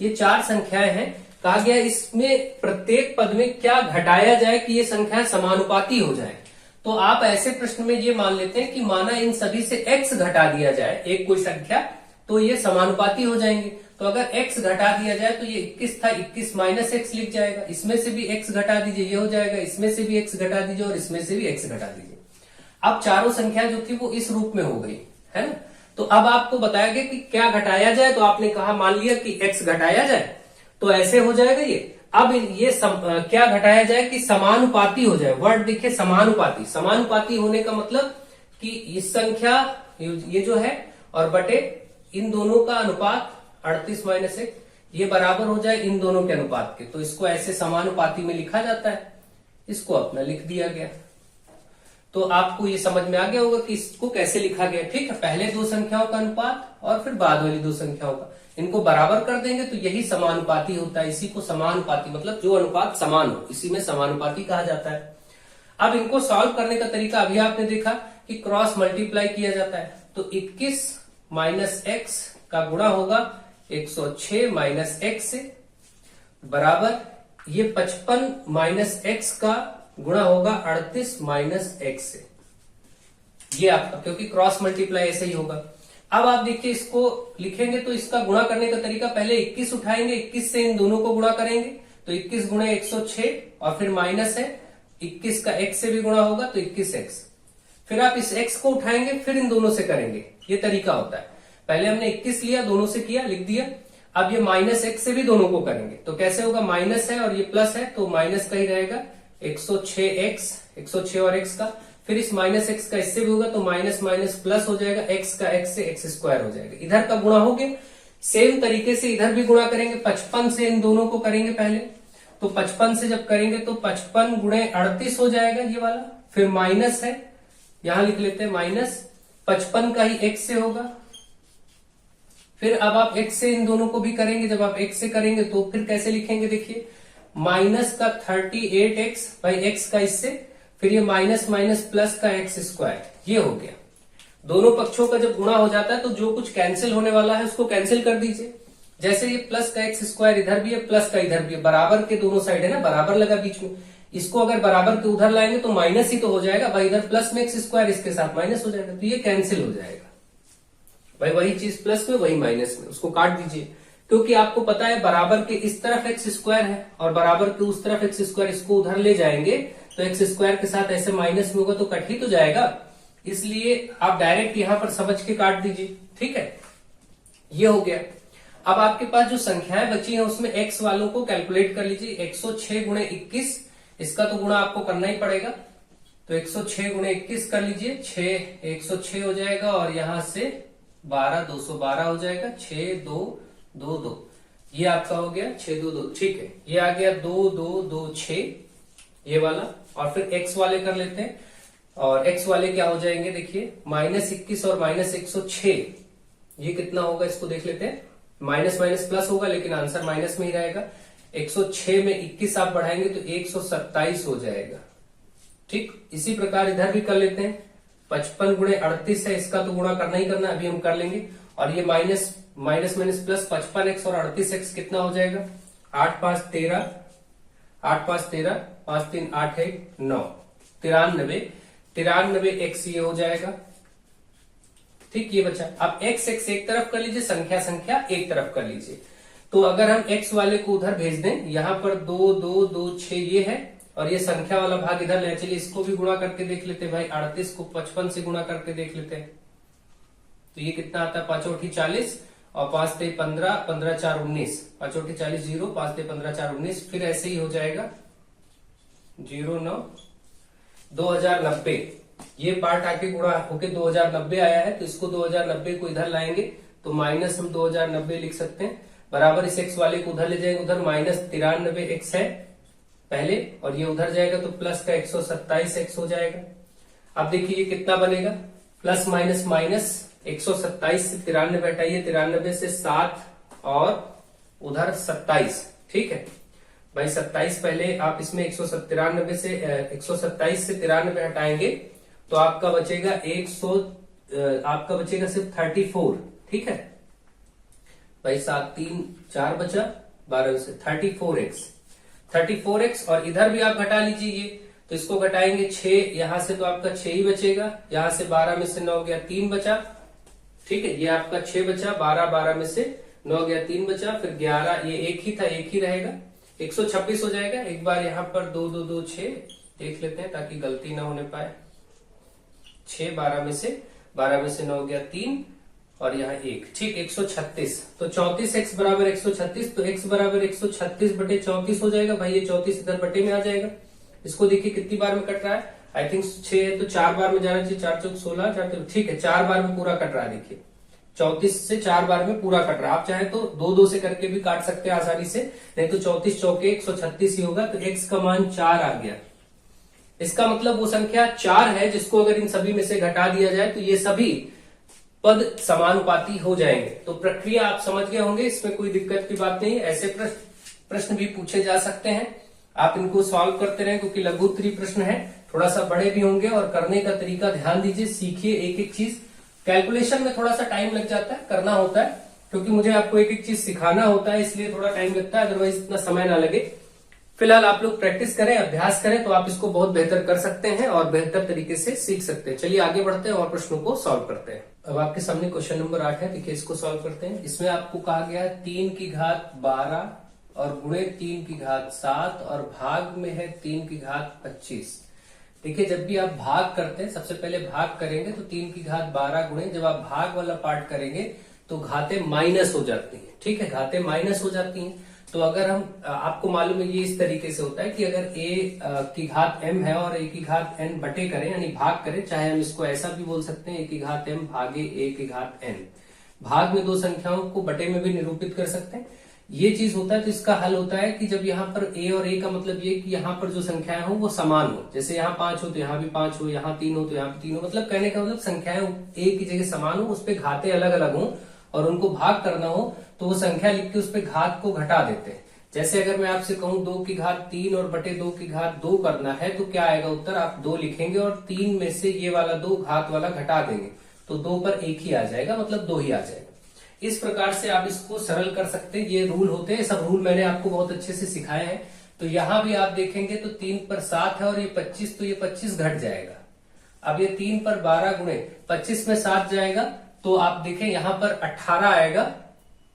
ये 4 संख्याएं हैं। कहा गया इसमें प्रत्येक पद में क्या घटाया जाए कि ये संख्या समानुपाती हो जाए। तो आप ऐसे प्रश्न में ये मान लेते हैं कि माना इन सभी से x घटा दिया जाए एक कोई संख्या, तो ये समानुपाती हो जाएंगे। तो अगर x घटा दिया जाए तो ये 21 था, 21 माइनस x लिख जाएगा, इसमें से भी x घटा दीजिए, ये हो जाएगा, इसमें से भी x घटा दीजिए और इसमें से भी x घटा दीजिए। अब चारों संख्या जो थी वो इस रूप में हो गई है ना। तो अब आपको बताया गया कि क्या घटाया जाए, तो आपने कहा मान लिया कि x घटाया जाए, तो ऐसे हो जाएगा ये। अब ये क्या घटाया जाए कि समानुपाती हो जाए। वर्ड देखिए समानुपाती, समानुपाती होने का मतलब कि इस संख्या ये जो है और बटे इन दोनों का अनुपात 38 माइनस 1 ये बराबर हो जाए इन दोनों के अनुपात के, तो इसको ऐसे समानुपाती में लिखा जाता है। इसको अपना लिख दिया गया, तो आपको ये समझ में आ गया होगा कि इसको कैसे लिखा गया। ठीक है, पहले दो संख्याओं का अनुपात और फिर बाद वाली दो संख्याओं का, इनको बराबर कर देंगे तो यही समानुपाती होता है। इसी को समानुपाती मतलब जो अनुपात समान हो, इसी में समानुपाती कहा जाता है। अब इनको सॉल्व करने का तरीका अभी आपने देखा कि क्रॉस मल्टीप्लाई किया जाता है, तो 21 माइनस एक्स का गुणा होगा 106 माइनस एक्स से, बराबर ये 55 माइनस एक्स का गुणा होगा 38 माइनस एक्स से। ये आपका, क्योंकि क्रॉस मल्टीप्लाई ऐसे ही होगा। अब आप देखिए इसको लिखेंगे तो इसका गुणा करने का तरीका, पहले 21 उठाएंगे, 21 से इन दोनों को गुणा करेंगे, तो 21 गुणे 106 और फिर माइनस है 21 का x से भी गुणा होगा तो 21x। फिर आप इस x को उठाएंगे फिर इन दोनों से करेंगे, ये तरीका होता है। पहले हमने 21 लिया, दोनों से किया, लिख दिया। अब ये माइनस x से भी दोनों को करेंगे, तो कैसे होगा, माइनस है और ये प्लस है तो माइनस का ही रहेगा 106x, 106 और x का, फिर इस माइनस एक्स का इससे भी होगा तो माइनस माइनस प्लस हो जाएगा, x का x से x स्क्वायर हो जाएगा। इधर का गुणा हो गया, सेम तरीके से इधर भी गुणा करेंगे। 55 से इन दोनों को करेंगे पहले, तो 55 से जब करेंगे तो 55 गुणे 38 हो जाएगा ये वाला, फिर माइनस है, यहां लिख लेते हैं माइनस 55 का ही x से होगा। फिर अब आप x से इन दोनों को भी करेंगे, जब आप x से करेंगे तो फिर कैसे लिखेंगे, देखिए माइनस का 38x भाई x का इससे, फिर ये माइनस माइनस प्लस का x स्क्वायर, ये हो गया। दोनों पक्षों का जब गुणा हो जाता है तो जो कुछ कैंसिल होने वाला है उसको कैंसिल कर दीजिए। जैसे ये प्लस का x स्क्वायर इधर भी है, प्लस का इधर भी है, बराबर के दोनों साइड है ना, बराबर लगा बीच में, इसको अगर बराबर के उधर लाएंगे तो माइनस ही तो हो जाएगा भाई, इधर प्लस में x स्क्वायर इसके साथ माइनस हो जाएगा, तो ये कैंसिल हो जाएगा भाई, वही चीज प्लस में वही माइनस में, उसको काट दीजिए। क्योंकि आपको पता है बराबर के इस तरफ x स्क्वायर है और बराबर के उस तरफ x स्क्वायर, इसको उधर ले जाएंगे तो x स्क्वायर के साथ ऐसे माइनस में होगा तो कट ही तो जाएगा, इसलिए आप डायरेक्ट यहां पर समझ के काट दीजिए। ठीक है, ये हो गया। अब आपके पास जो संख्याएं बची हैं उसमें x वालों को कैलकुलेट कर लीजिए। 106 गुणे 21, इसका तो गुणा आपको करना ही पड़ेगा, तो 106 गुणे 21 कर लीजिए, 6 106 हो जाएगा और यहां से 12 212 हो जाएगा, 6 2 2 2, ये आपका हो गया 6 2 2। ठीक है, ये आ गया 2 2 2 6 ये वाला। और फिर x वाले कर लेते हैं, और x वाले क्या हो जाएंगे, देखिए माइनस 21 और माइनस 106, ये कितना होगा इसको देख लेते हैं। माइनस माइनस प्लस होगा लेकिन आंसर माइनस में ही रहेगा। 106 में 21 आप बढ़ाएंगे तो 127 हो जाएगा। ठीक, इसी प्रकार इधर भी कर लेते हैं। 55 गुणे 38 है, इसका तो गुणा करना ही करना, अभी हम कर लेंगे। और ये minus minus minus plus 55x और 38x कितना हो जाएगा, 8 5 13, 8 5 13, 5 3 8 1 9, 93, 93 x ये हो जाएगा। ठीक, ये बचा। अब x x एक तरफ कर लीजिए, संख्या संख्या एक तरफ कर लीजिए। तो अगर हम x वाले को उधर भेज दें, यहां पर 2 2 2 6 ये है और ये संख्या वाला भाग इधर ले। चलिए इसको भी गुणा करके देख लेते हैं भाई, 38 को 55 से गुणा करके देख लेते हैं। तो ये कितना आता है, 5 8 40 और 5 3 15, 15 4 19, 5 8 40 0, 5 3 15 4 19, फिर ऐसे ही हो जाएगा 0 9 2090। ये पार्ट आके गुणा होके 2090 आया है, तो इसको 2090 को इधर लाएंगे तो माइनस हम 2090 लिख सकते हैं, बराबर इस x वाले को उधर ले जाएंगे, उधर माइनस 93 x है पहले, और ये उधर जाएगा तो प्लस का 127 x हो जाएगा। अब देखिए ये कितना बनेगा, प्लस माइनस माइनस, 127 से 93 हटाइए, 93 से 7 और उधर 27। ठीक है भाई, 27 पहले आप इसमें 193 से 127 से 93 हटाएंगे तो आपका बचेगा 100, आपका बचेगा सिर्फ 34। ठीक है भाई, 7 3 4 बचा, 12 से 34x, 34x, और इधर भी आप घटा लीजिए ये, तो इसको घटाएंगे 6 यहां से तो आपका 6 ही बचेगा, यहां से 12 में से 9 गया 3 बचा। ठीक है, ये आपका 6 बचा, 12 12 में से 9 गया 3 बचा, फिर 11, ये एक ही था, एक ही रहेगा, 126 हो जाएगा। एक बार यहाँ पर 2 2 2 6 देख लेते हैं ताकि गलती ना होने पाए। 6 12 में से 9 गया 3 और यहाँ 1, ठीक, 136। तो 34x बराबर 136, तो x बराबर 136 बटे 34 हो जाएगा। भाई ये 34 इधर बटे में आ जाएगा। इसको देखिए कितनी बार में कट रहा है, आई थिंक 6 है तो 4 बार में जाना चाहिए, 4 चौक 16, 4, ठीक है 4 बार में पूरा कट रहा है। देखिए 34 से 4 बार में पूरा कट रहा है। आप चाहे तो 2 2 से करके भी काट सकते हैं आसानी से, नहीं तो 34 चौके 136 ही होगा। तो x का मान 4 आ गया। इसका मतलब वो संख्या 4 है जिसको अगर इन सभी में से घटा दिया जाए तो ये सभी पद समानुपाती हो जाएंगे। तो प्रक्रिया आप समझ गए होंगे, इसमें कोई दिक्कत की बात नहीं है। ऐसे प्रश्न भी पूछे जा सकते हैं, आप इनको सॉल्व करते रहें क्योंकि लघु उत्तरीय प्रश्न है, थोड़ा सा बड़े भी होंगे और करने का तरीका ध्यान दीजिए, सीखिए एक एक चीज। कैलकुलेशन में थोड़ा सा टाइम लग जाता है, करना होता है क्योंकि मुझे आपको एक एक चीज सिखाना होता है, इसलिए थोड़ा टाइम लगता है, अदरवाइज इतना समय ना लगे। फिलहाल आप लोग प्रैक्टिस करें, अभ्यास करें, तो आप इसको बहुत बेहतर कर सकते हैं और बेहतर तरीके से सीख सकते हैं। चलिए आगे बढ़ते हैं और प्रश्नों को सॉल्व करते हैं। अब आपके सामने क्वेश्चन नंबर 8 है, देखिए इसको सॉल्व करते हैं। इसमें आपको कहा गया है 3 की घात 12 और गुणे 3 की घात 7 और भाग में है 3 की घात 25। देखिए जब भी आप भाग करते हैं, सबसे पहले भाग करेंगे तो 3 की घात 12 गुणे, जब आप भाग वाला पार्ट करेंगे तो घातें माइनस हो जाती हैं। ठीक है, घातें माइनस हो जाती हैं। तो अगर हम, आपको मालूम है ये इस तरीके से होता है कि अगर a की घात m है और a की घात n बटे करें यानी भाग करें, चाहे हम इसको ऐसा भी बोल सकते हैं a की घात m भागे a की घात n। भाग में दो संख्याओं को बटे में भी निरूपित कर सकते हैं। ये चीज होता है तो इसका हल होता है कि जब यहाँ पर a और a का मतलब ये कि यहाँ पर जो संख्याएं हो वो समान हो, जैसे यहाँ 5 हो तो यहाँ भी 5 हो, यहाँ 3 हो तो यहाँ भी 3 हो, मतलब कहने का मतलब संख्याएं a की जगह समान हो, उस पर घातें अलग अलग हो और उनको भाग करना हो तो वो संख्या लिख के उस पर घात को घटा देते हैं। जैसे अगर मैं आपसे कहूं 2 की घात 3 और बटे 2 की घात 2 करना है तो क्या आएगा उत्तर, आप 2 लिखेंगे और 3 में से ये वाला 2 घात वाला घटा देंगे तो 2 पर 1 ही आ जाएगा, मतलब 2 ही आ जाएगा। इस प्रकार से आप इसको सरल कर सकते हैं। ये रूल होते हैं, सब रूल मैंने आपको बहुत अच्छे से सिखाए हैं। तो यहां भी आप देखेंगे तो 3 पर 7 है और ये 25, तो ये 25 घट जाएगा। अब ये 3 पर 12 गुणे 25 में 7 जाएगा तो आप देखें यहां पर 18 आएगा,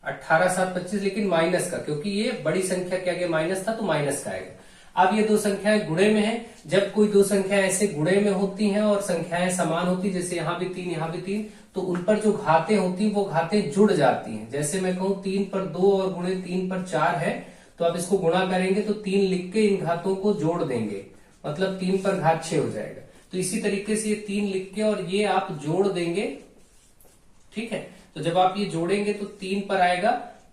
18 7 25, लेकिन माइनस का, क्योंकि ये बड़ी संख्या के आगे माइनस था तो माइनस का आएगा। अब ये दो संख्याएं गुणे में है, जब कोई दो संख्याएं ऐसे गुणे में होती हैं और संख्याएं समान होती, जैसे यहाँ भी 3 यहाँ भी 3, तो उन पर जो घातें होती वो घातें जुड़ जाती हैं। जैसे मैं कहूं 3 पर 2 और गुणे 3 पर 4 है तो आप इसको गुणा करेंगे तो 3 लिख के इन घातों को जोड़ देंगे, मतलब 3 पर घात 6 हो जाएगा। तो इसी तरीके से ये 3 लिख के और ये आप जोड़ देंगे। ठीक है, तो जब आप ये जोड़ेंगे तो 3 पर आएगा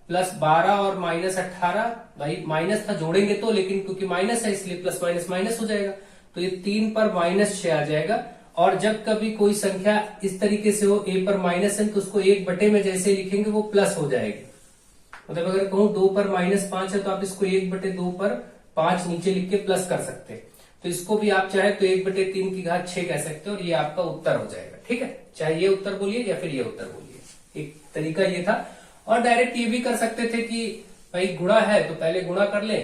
प्लस 12 और माइनस 18, भाई माइनस था जोड़ेंगे तो, लेकिन क्योंकि माइनस है इसलिए प्लस माइनस माइनस हो जाएगा, तो ये 3 पर माइनस 6 आ जाएगा। और जब कभी कोई संख्या इस तरीके से हो a पर माइनस है तो उसको 1 बटे में जैसे लिखेंगे वो प्लस हो जाएगी। मतलब अगर कहूं 2 पर माइनस 5 है तो आप इसको 1 बटे 2 पर 5 नीचे लिख के प्लस कर सकते हैं। तो इसको भी आप चाहे तो 1 बटे 3 की घात 6 कह सकते हो और ये आपका उत्तर हो जाएगा। ठीक है, चाहे ये उत्तर बोलिए या फिर ये उत्तर बोलिए, एक तरीका ये था। और डायरेक्ट ये भी कर सकते थे कि भाई गुणा है तो पहले गुणा कर ले,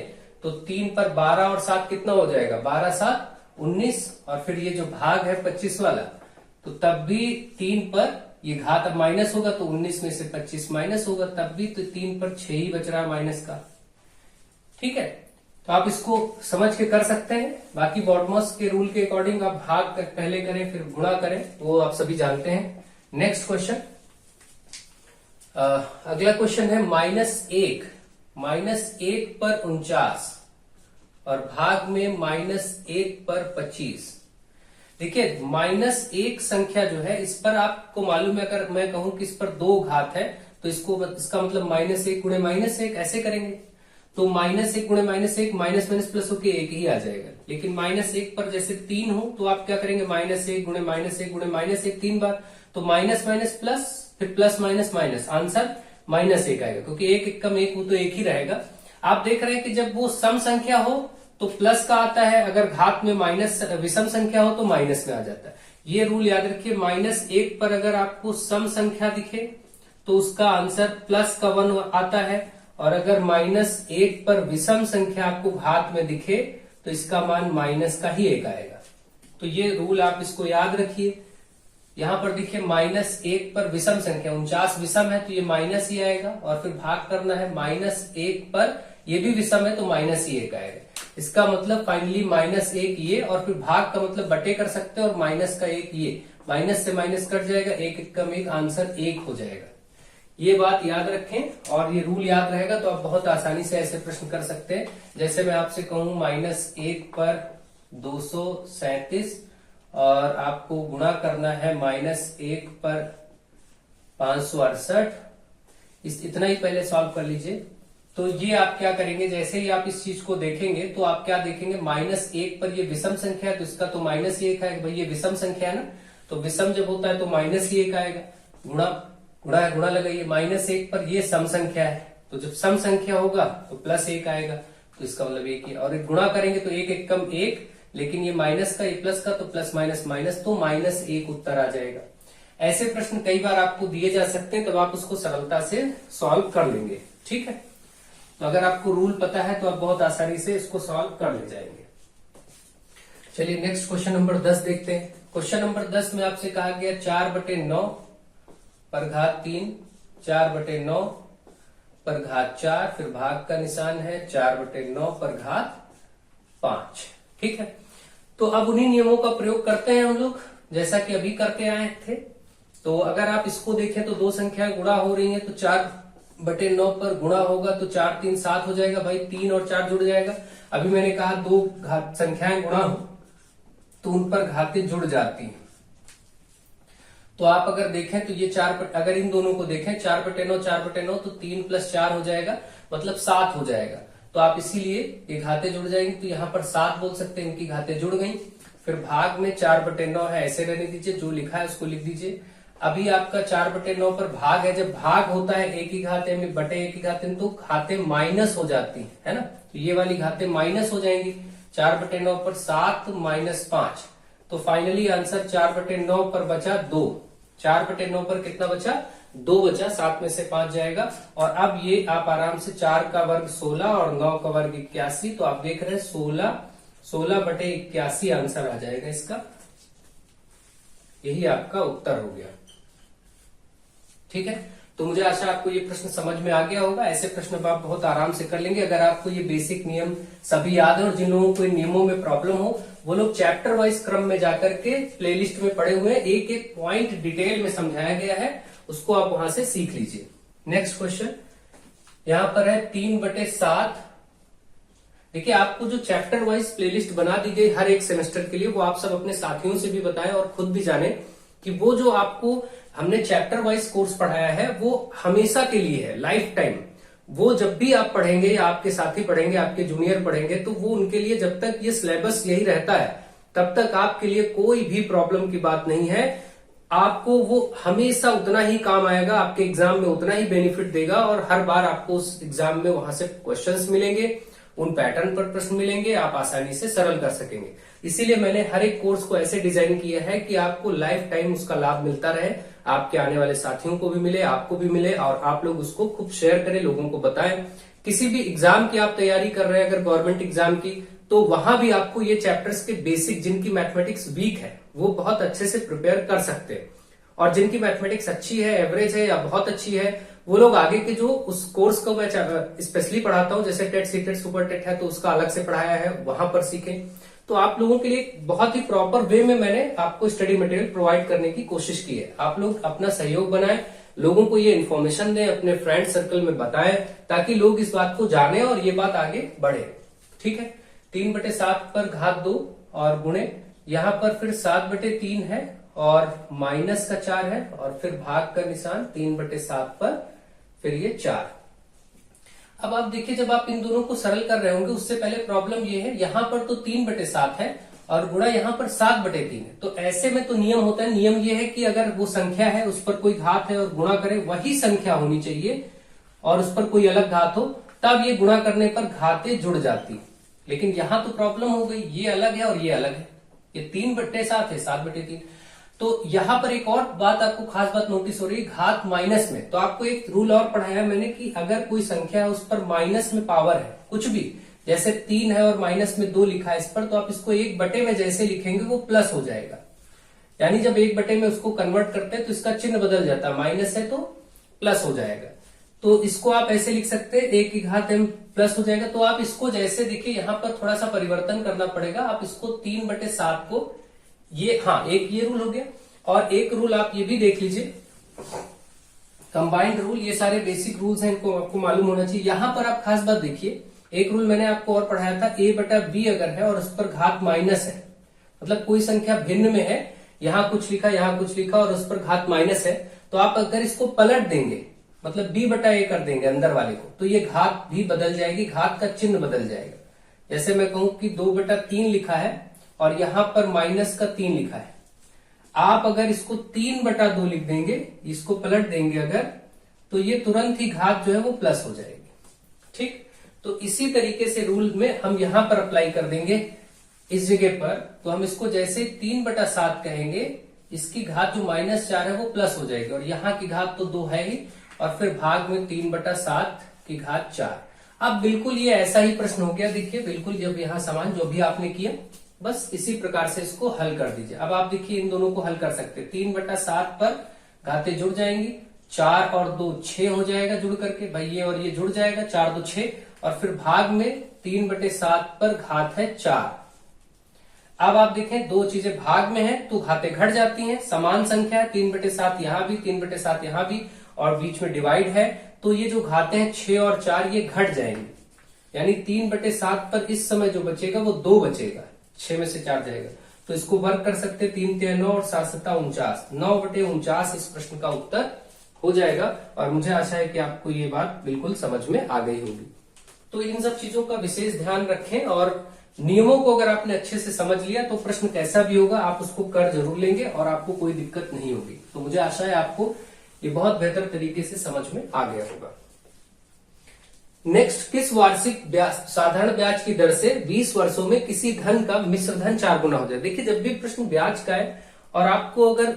तो 3 पर 12 और 7 कितना हो जाएगा, 12 7 19, और फिर ये जो भाग है 25 वाला, तो तब भी 3 पर ये घात अब माइनस होगा, तो 19 में से 25 माइनस होगा, तब भी तो 3 पर 6 ही बच रहा है माइनस का। ठीक है, तो आप इसको समझ के कर सकते हैं। बाकी बॉडमॉस के रूल के अकॉर्डिंग आप भाग पहले करें फिर गुणा करें, वो आप सभी जानते हैं। नेक्स्ट क्वेश्चन, अगला क्वेश्चन है -1 पर 49 और भाग में -1 पर 25। देखिए -1 संख्या जो है, इस पर आपको मालूम है, अगर मैं कहूं कि इस पर 2 घात है तो इसका मतलब -1 गुणे -1 ऐसे करेंगे, तो -1 गुणे -1 माइनस माइनस प्लस होके 1 ही आ जाएगा। लेकिन -1 पर जैसे 3 हो तो आप क्या करेंगे, -1 गुणे -1 गुणे -1 3 बार, तो माइनस माइनस प्लस, फिर प्लस माइनस माइनस, आंसर -1 आएगा, क्योंकि 1 1 कम 1 वो तो 1 ही रहेगा। आप देख रहे हैं कि जब वो सम संख्या हो तो प्लस का आता है, अगर घात में माइनस विषम संख्या हो तो माइनस में आ जाता है। ये रूल याद रखिए, -1 पर अगर आपको सम संख्या दिखे तो उसका आंसर प्लस का 1 आता है, और अगर -1 पर विषम संख्या आपको घात में दिखे तो इसका मान माइनस का ही 1 आएगा। तो ये रूल आप इसको याद रखिए। यहां पर देखिए -1 पर विषम संख्या 49 विषम है तो ये माइनस ही आएगा, और फिर भाग करना है -1 पर, ये भी विषम है तो माइनस ही 1 आएगा। इसका मतलब फाइनली -1 ये, और फिर भाग का मतलब बटे कर सकते हैं, और माइनस का 1 ये, माइनस से माइनस कट जाएगा, 1 1 कम 1, आंसर 1 हो जाएगा। ये बात याद रखें, और ये रूल याद रहेगा तो आप बहुत आसानी से ऐसे प्रश्न कर सकते हैं। जैसे मैं आपसे कहूं -1 पर 237 और आपको गुणा करना है -1 पर 568, इतना ही पहले सॉल्व कर लीजिए। तो ये आप क्या करेंगे, जैसे ही आप इस चीज को देखेंगे तो आप क्या देखेंगे, -1 पर ये विषम संख्या है तो इसका तो -1 आएगा, भाई ये विषम संख्या है ना, तो विषम जब होता है तो -1 आएगा। गुणा लगाइए, -1 पर ये सम संख्या है, तो जब सम संख्या होगा तो +1 आएगा, तो इसका मतलब 1 ही, और गुणा करेंगे तो 1 1 कम 1, लेकिन ये माइनस का, ये प्लस का, तो प्लस माइनस माइनस, तो -1 उत्तर आ जाएगा। ऐसे प्रश्न कई बार आपको दिए जा सकते हैं, तब आप उसको सरलता से सॉल्व कर लेंगे। ठीक है, तो अगर आपको रूल पता है तो आप बहुत आसानी से इसको सॉल्व कर ले जाएंगे। चलिए नेक्स्ट क्वेश्चन नंबर 10 देखते हैं। क्वेश्चन नंबर 10 में आपसे कहा गया 4/9 पर घात 3, 4/9 पर घात 4, फिर भाग का निशान है 4/9 पर घात 5। ठीक है, तो अब उन्हीं नियमों का प्रयोग करते हैं हम लोग, जैसा कि अभी करके आए थे। तो अगर आप इसको देखें तो दो संख्याएं गुणा हो रही हैं, तो 4/9 पर गुणा होगा तो 4 3 7 हो जाएगा, भाई 3 और 4 जुड़ जाएगा। अभी मैंने कहा दो संख्याएं गुणा हो तो उन पर घातें जुड़ जाती हैं। तो आप अगर देखें तो ये अगर इन दोनों को देखें 4/9 तो 3 + 4 हो जाएगा, मतलब 7 हो जाएगा। तो आप इसीलिए ये घातें जुड़ जाएंगी, तो यहाँ पर 7 बोल सकते हैं, इनकी घातें जुड़ गई। फिर भाग में 4/9 है, ऐसे रहने दीजिए, जो लिखा है उसको लिख दीजिए। अभी आपका 4/9 पर भाग है, जब भाग होता है एक ही घाते में बटे एक ही घाते में, तो घातें माइनस हो जाती है ना, तो ये वाली घातें माइनस हो जाएंगी। 4/9 पर 7 - 5, तो फाइनली आंसर 4/9 पर बचा 2। 4/9 पर कितना बचा, 2 बचा, 7 में से 5 जाएगा। और अब ये आप आराम से 4 का वर्ग 16 और 9 का वर्ग 81, तो आप देख रहे हैं 16/81 आंसर आ जाएगा इसका। यही आपका उत्तर हो गया। ठीक है, तो मुझे आशा आपको ये प्रश्न समझ में आ गया होगा। ऐसे प्रश्न आप बहुत आराम से कर लेंगे अगर आपको ये बेसिक नियम सभी याद है। और जिन लोगों को इन नियमों में प्रॉब्लम हो वो लोग चैप्टर वाइज क्रम में जाकर के प्लेलिस्ट में पढ़े हुए एक एक पॉइंट डिटेल में समझाया गया है, उसको आप वहां से सीख लीजिए। नेक्स्ट क्वेश्चन यहां पर है 3/7। देखिए आपको जो चैप्टर वाइज प्लेलिस्ट बना दी गई हर एक सेमेस्टर के लिए, वो आप सब अपने साथियों से भी बताएं और खुद भी जाने कि वो जो आपको हमने चैप्टर वाइज कोर्स पढ़ाया है वो हमेशा के लिए है, लाइफ टाइम। वो जब भी आप पढ़ेंगे या आपके साथी पढ़ेंगे, आपके जूनियर पढ़ेंगे, तो वो उनके लिए जब तक ये सिलेबस यही रहता है तब तक आपके लिए कोई भी प्रॉब्लम की बात नहीं है। आपको वो हमेशा उतना ही काम आएगा, आपके एग्जाम में उतना ही बेनिफिट देगा, और हर बार आपको उस एग्जाम में वहां से क्वेश्चंस मिलेंगे, उन पैटर्न पर प्रश्न मिलेंगे, आप आसानी से सरल कर सकेंगे। इसीलिए मैंने हर एक कोर्स को ऐसे डिजाइन किया है कि आपको लाइफ टाइम उसका लाभ मिलता रहे, आपके आने वाले साथियों को भी मिले, आपको भी मिले, और आप लोग उसको खूब शेयर करें, लोगों को बताएं। किसी भी एग्जाम की आप तैयारी कर रहे हैं, अगर गवर्नमेंट एग्जाम की, तो वहां भी आपको ये चैप्टर्स के बेसिक, जिनकी मैथमेटिक्स वीक है वो बहुत अच्छे से प्रिपेयर कर सकते हैं। और जिनकी मैथमेटिक्स अच्छी है, एवरेज है या बहुत अच्छी है, वो लोग आगे के जो उस कोर्स को मैं स्पेशली पढ़ाता हूं, जैसे टेट, सीटेट, सुपर टेट है तो उसका अलग से पढ़ाया है, वहां पर सीखें। तो आप लोगों के लिए बहुत ही प्रॉपर वे में मैंने आपको स्टडी मटेरियल प्रोवाइड करने की कोशिश की है। आप लोग अपना सहयोग बनाएं, लोगों को ये इन्फॉर्मेशन दें, अपने फ्रेंड सर्कल में बताएं, ताकि लोग इस बात को जाने और ये बात आगे बढ़े। ठीक है, 3/7 पर घात 2 और गुणे, यहां पर फिर 7/3 है और माइनस का 4 है और फिर भाग का निशान 3/7 पर फिर ये 4। अब आप देखिए, जब आप इन दोनों को सरल कर रहे होंगे, उससे पहले प्रॉब्लम ये है, यहां पर तो 3/7 है और गुणा यहां पर 7/3 है। तो ऐसे में तो नियम होता है, नियम ये है कि अगर वो संख्या है उस पर कोई घात है और गुणा करे, वही संख्या होनी चाहिए और उस पर कोई अलग घात हो, तब ये गुणा करने पर घातें जुड़ जाती। लेकिन यहां तो प्रॉब्लम हो गई, ये अलग है और ये अलग है, ये 3/7 है, 7/3। तो यहां पर एक और बात, आपको खास बात नोटिस हो रही है, घात माइनस में। तो आपको एक रूल और पढ़ाया मैंने कि अगर कोई संख्या है उस पर माइनस में पावर है, कुछ भी, जैसे 3 है और माइनस में 2 लिखा है इस पर, तो आप इसको 1/, में जैसे लिखेंगे वो प्लस हो जाएगा। यानी जब 1/, में उसको कन्वर्ट करते हैं तो इसका चिन्ह बदल जाता है, माइनस है तो प्लस हो जाएगा। तो इसको आप ऐसे लिख सकते हैं, 1 की घात m प्लस हो जाएगा। तो आप इसको जैसे देखिए, यहां पर थोड़ा सा परिवर्तन करना पड़ेगा। आप इसको 3/7 को, ये, हाँ, एक ये रूल हो गया और एक रूल आप ये भी देख लीजिए, कंबाइंड रूल। ये सारे बेसिक रूल्स हैं, इनको आपको मालूम होना चाहिए। यहां पर आप खास बात देखिए, एक रूल मैंने आपको और पढ़ाया था, a/b अगर है और उस पर घात माइनस है, मतलब कोई संख्या भिन्न में है, यहां कुछ लिखा, यहां कुछ लिखा और उस पर घात माइनस है, तो आप अगर इसको पलट देंगे, मतलब b/a कर देंगे अंदर वाले को, तो ये घात भी बदल जाएगी, घात का चिन्ह बदल जाएगा। जैसे मैं कहूं कि 2/3 लिखा है और यहां पर माइनस का 3 लिखा है, आप अगर इसको 3/2 लिख देंगे, इसको पलट देंगे अगर, तो ये तुरंत ही घात जो है वो प्लस हो जाएगी। ठीक, तो इसी तरीके से रूल में हम यहां पर अप्लाई कर देंगे इस जगह पर। तो हम इसको जैसे 3/7 कहेंगे, इसकी घात जो -4 है वो प्लस हो जाएगी और यहाँ की घात तो 2 है ही, और फिर भाग में 3/7 की घात 4। अब बिल्कुल ये ऐसा ही प्रश्न हो गया, देखिए बिल्कुल, जब यहाँ समान जो भी आपने किया, बस इसी प्रकार से इसको हल कर दीजिए। अब आप देखिए इन दोनों को हल कर सकते हैं, 3/7 पर घातें जुड़ जाएंगी, 4 और 2 6 हो जाएगा जुड़ करके, भाई ये और ये जुड़ जाएगा, 4 2 6, और फिर भाग में 3/7 पर घात है 4। अब आप देखें, दो चीजें भाग में है तो घातें घट जाती हैं, समान संख्या है, 3/7 यहां भी, 3/7 यहां भी, और बीच में डिवाइड है, तो ये जो घातें हैं 6 और 4 ये घट जाएंगे। यानी 3/7 पर इस समय जो बचेगा वो 2 बचेगा, 6 में से 4 जाएगा। तो इसको वर्क कर सकते, 3 3 9 और 7 7 49, 9/49 इस प्रश्न का उत्तर हो जाएगा। और मुझे आशा है कि आपको ये बात बिल्कुल समझ में आ गई होगी। तो इन सब चीजों का विशेष ध्यान रखें, और नियमों को अगर आपने अच्छे से समझ लिया तो प्रश्न कैसा भी होगा आप उसको कर जरूर लेंगे और आपको कोई दिक्कत नहीं होगी। तो मुझे आशा है आपको ये बहुत बेहतर तरीके से समझ में आ गया होगा। नेक्स्ट, किस वार्षिक साधारण ब्याज की दर से 20 वर्षों में किसी धन का मिश्र धन 4 गुना हो जाए। देखिए, जब भी प्रश्न ब्याज का है और आपको अगर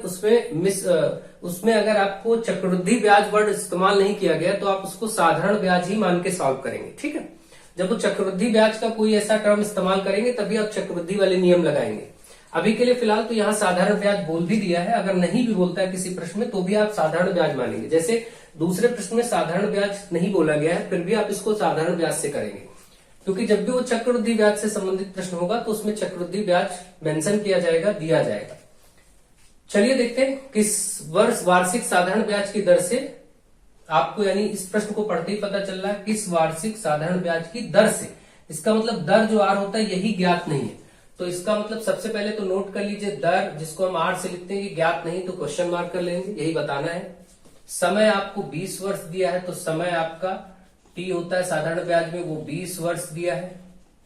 उसमें अगर आपको चक्रवृद्धि ब्याज वर्ड इस्तेमाल नहीं किया गया तो आप उसको साधारण ब्याज ही मान के सॉल्व करेंगे। ठीक है, जब वो चक्रवृद्धि ब्याज का कोई ऐसा टर्म इस्तेमाल करेंगे तभी आप चक्रवृद्धि वाले नियम लगाएंगे। अभी के लिए फिलहाल तो यहाँ साधारण ब्याज बोल भी दिया है, अगर नहीं भी बोलता है किसी प्रश्न में तो भी आप साधारण ब्याज मानेंगे। जैसे दूसरे प्रश्न में साधारण ब्याज नहीं बोला गया है, फिर भी आप इसको साधारण ब्याज से करेंगे, क्योंकि जब भी वो चक्रवृद्धि ब्याज से संबंधित प्रश्न होगा तो उसमें चक्रवृद्धि ब्याज मेंशन किया जाएगा, दिया जाएगा। चलिए देखते हैं, किस वर्ष वार्षिक साधारण ब्याज की दर से आपको, यानी इस प्रश्न को पढ़ते ही पता चल रहा है, किस वार्षिक साधारण ब्याज की दर से, इसका मतलब दर जो आर होता है यही ज्ञात नहीं है। तो इसका मतलब सबसे पहले तो नोट कर लीजिए, दर जिसको हम आर से लिखते हैं ये ज्ञात नहीं, तो क्वेश्चन मार्क कर लेंगे, यही बताना है। समय आपको 20 वर्ष दिया है, तो समय आपका टी होता है साधारण ब्याज में, वो 20 वर्ष दिया है,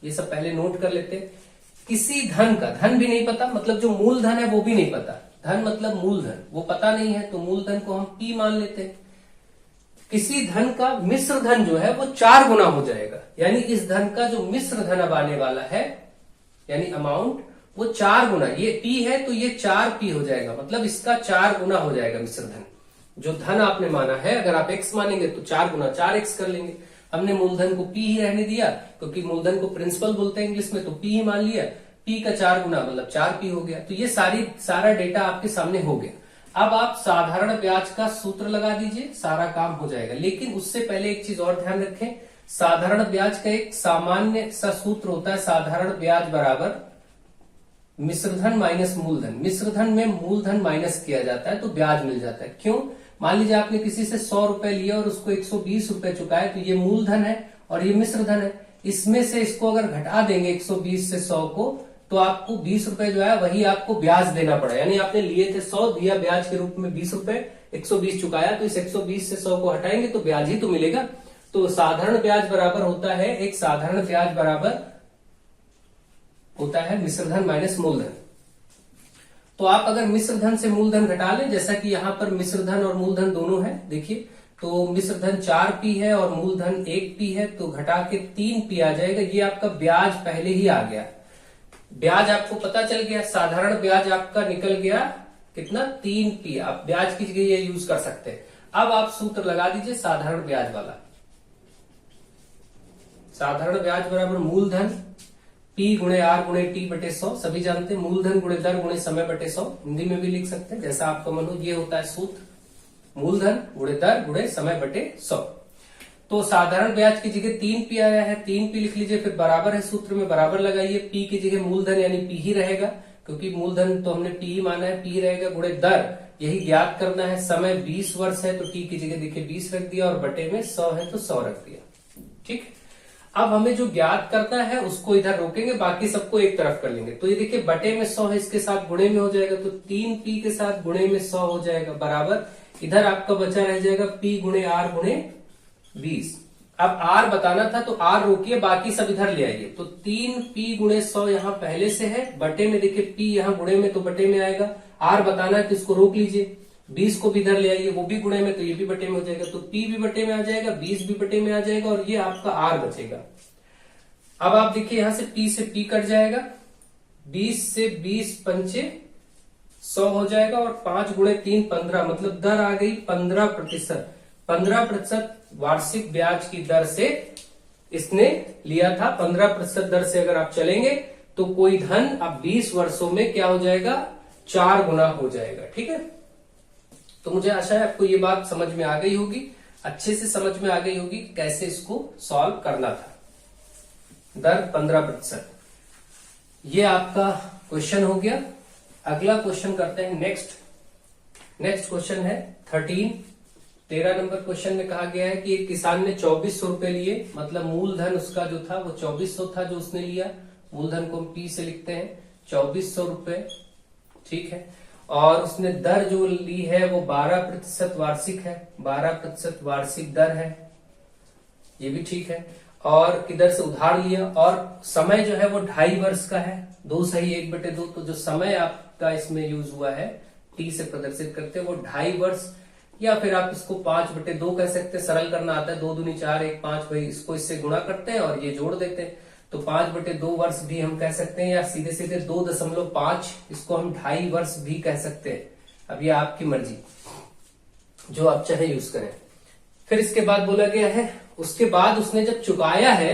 ये सब पहले नोट कर लेते हैं। किसी धन का, धन भी नहीं पता, मतलब जो मूलधन है वो भी नहीं पता, धन मतलब मूलधन, वो पता नहीं है, तो मूलधन को हम पी मान लेते हैं। किसी धन का मिश्र धन जो है वो 4 गुना हो जाएगा, यानी इस धन का जो मिश्र धन अब आने वाला है, यानी अमाउंट, वो 4 गुना, ये पी है तो ये 4p हो जाएगा, मतलब इसका 4 गुना हो जाएगा मिश्र धन। जो धन आपने माना है, अगर आप x मानेंगे तो 4 गुना 4x कर लेंगे, हमने मूलधन को पी ही रहने दिया, क्योंकि मूलधन को प्रिंसिपल बोलते हैं इंग्लिश में, तो पी ही मान लिया। पी का 4 गुना मतलब 4p हो गया। तो ये सारा डेटा आपके सामने हो गया। अब आप साधारण ब्याज का सूत्र लगा दीजिए, सारा काम हो जाएगा। लेकिन उससे पहले एक चीज और ध्यान रखें, साधारण ब्याज का एक सामान्य सा सूत्र होता है, साधारण ब्याज बराबर मिश्रधन माइनस मूलधन। मिश्रधन में मूलधन माइनस किया जाता है तो ब्याज मिल जाता है। क्यों? मान लीजिए आपने किसी से 100 रुपए लिया और उसको 120 रुपए चुकाए, तो ये मूलधन है और ये मिश्रधन है। इसमें से इसको अगर घटा देंगे 120 से 100 को, तो आपको 20 रुपए जो है वही आपको ब्याज देना पड़ा। यानी आपने लिए थे 100, दिया ब्याज के रूप में 20 रुपए, 120 चुकाया, तो इस 120 से 100 को हटाएंगे तो ब्याज ही तो मिलेगा। तो साधारण ब्याज बराबर होता है, एक साधारण ब्याज बराबर होता है मिश्रधन माइनस मूलधन। तो आप अगर मिश्रधन से मूलधन घटा लें, जैसा कि यहां पर मिश्रधन और मूलधन दोनों है, देखिए तो मिश्रधन 4p है और मूलधन 1p है, तो घटा के 3p आ जाएगा। ये आपका ब्याज पहले ही आ गया, ब्याज आपको पता चल गया। साधारण ब्याज आपका निकल गया कितना? 3p। आप ब्याज की जगह ये यूज कर सकते हैं। अब आप सूत्र लगा दीजिए साधारण ब्याज वाला। साधारण ब्याज बराबर मूलधन P गुणे R गुणे T बटे 100, सभी जानते हैं। मूलधन गुणे दर गुणे समय बटे 100, हिंदी में भी लिख सकते हैं जैसा आपका मन हो। ये होता है सूत्र, मूलधन गुणे दर गुणे समय बटे 100। तो साधारण ब्याज की जगह 3p आया है, 3p लिख लीजिए, फिर बराबर है, सूत्र में बराबर लगाइए। p की जगह मूलधन यानी p ही रहेगा, क्योंकि मूलधन तो हमने p ही माना है, p रहेगा, गुणे दर यही ज्ञात करना है। समय 20 वर्ष है तो t की जगह देखिए 20 रख दिया, और बटे में 100 है तो 100 रख दिया। ठीक, अब हमें जो ज्ञात करना है उसको इधर रोकेंगे, बाकी सबको एक तरफ कर लेंगे। तो ये देखिए बटे में 100 है, इसके साथ गुणे में हो जाएगा, तो 3p के साथ गुणे में 100 हो जाएगा, बराबर इधर आपका बचा रह जाएगा p गुणे r गुणे 20। अब r बताना था तो r रोकिए, बाकी सब इधर ले आइए। तो 3p गुणे 100 यहाँ पहले से है, बटे में देखिए p यहाँ गुणे में तो बटे में आएगा। r बताना है तो इसको रोक लीजिए, 20 को भी इधर ले आइए, वो भी गुणे में तो ये भी बटे में हो जाएगा। तो p भी बटे में आ जाएगा, 20 भी बटे में आ जाएगा, और ये आपका r बचेगा। अब आप देखिए यहां से p से p कट जाएगा, 20 से 20 पंचे 100 हो जाएगा, और 5 गुणे 3 15, मतलब दर आ गई 15%। 15% वार्षिक ब्याज की दर से इसने लिया था। 15% दर से अगर आप चलेंगे तो कोई धन अब 20 वर्षों में क्या हो जाएगा? 4 गुना हो जाएगा। ठीक है, तो मुझे आशा है आपको ये बात समझ में आ गई होगी, अच्छे से समझ में आ गई होगी कैसे इसको सॉल्व करना था। दर 15%, ये आपका क्वेश्चन हो गया। अगला क्वेश्चन करते हैं नेक्स्ट क्वेश्चन है 13 नंबर क्वेश्चन में कहा गया है कि एक किसान ने 2400 रुपए लिए, मतलब मूलधन उसका जो था वो 2400 था जो उसने लिया। मूलधन को हम P से लिखते हैं, 2400 रुपए, ठीक है। और उसने दर जो ली है वो 12% वार्षिक है, 12% वार्षिक दर है, ये भी ठीक है। और किधर से उधार लिया, और समय जो है वो 2.5 वर्ष का है। 2 सही 1/2, तो जो समय आपका इसमें यूज हुआ है T से प्रदर्शित करते हैं वो 2.5 वर्ष, या फिर आप इसको 5/2 कह सकते हैं। सरल करना आता है, 2 दूनी 4 1 5, भाई इसको इससे गुणा करते हैं और ये जोड़ देते हैं, तो 5/2 वर्ष भी हम कह सकते हैं, या सीधे सीधे 2.5 इसको हम 2.5 वर्ष भी कह सकते हैं। अब ये आपकी मर्जी, जो आप चाहे यूज करें। फिर इसके बाद बोला गया है, उसके बाद उसने जब चुकाया है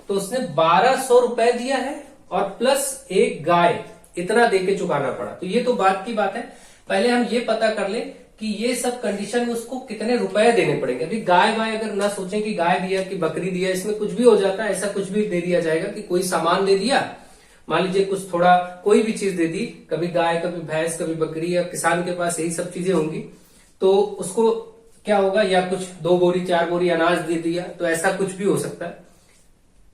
तो उसने 1200 रुपए दिया है और प्लस एक गाय, इतना देके चुकाना पड़ा। तो ये तो बात की बात है, पहले हम ये पता कर ले कि ये सब कंडीशन में उसको कितने रुपए देने पड़ेंगे। अभी गाय वाय अगर ना सोचें कि गाय दिया कि बकरी दिया, इसमें कुछ भी हो जाता है, ऐसा कुछ भी दे दिया जाएगा कि कोई सामान दे दिया, मान लीजिए कुछ थोड़ा कोई भी चीज दे दी, कभी गाय कभी भैंस कभी बकरी, या किसान के पास यही सब चीजें होंगी, तो उसको क्या होगा, या कुछ 2 बोरी 4 बोरी अनाज दे दिया, तो ऐसा कुछ भी हो सकता है।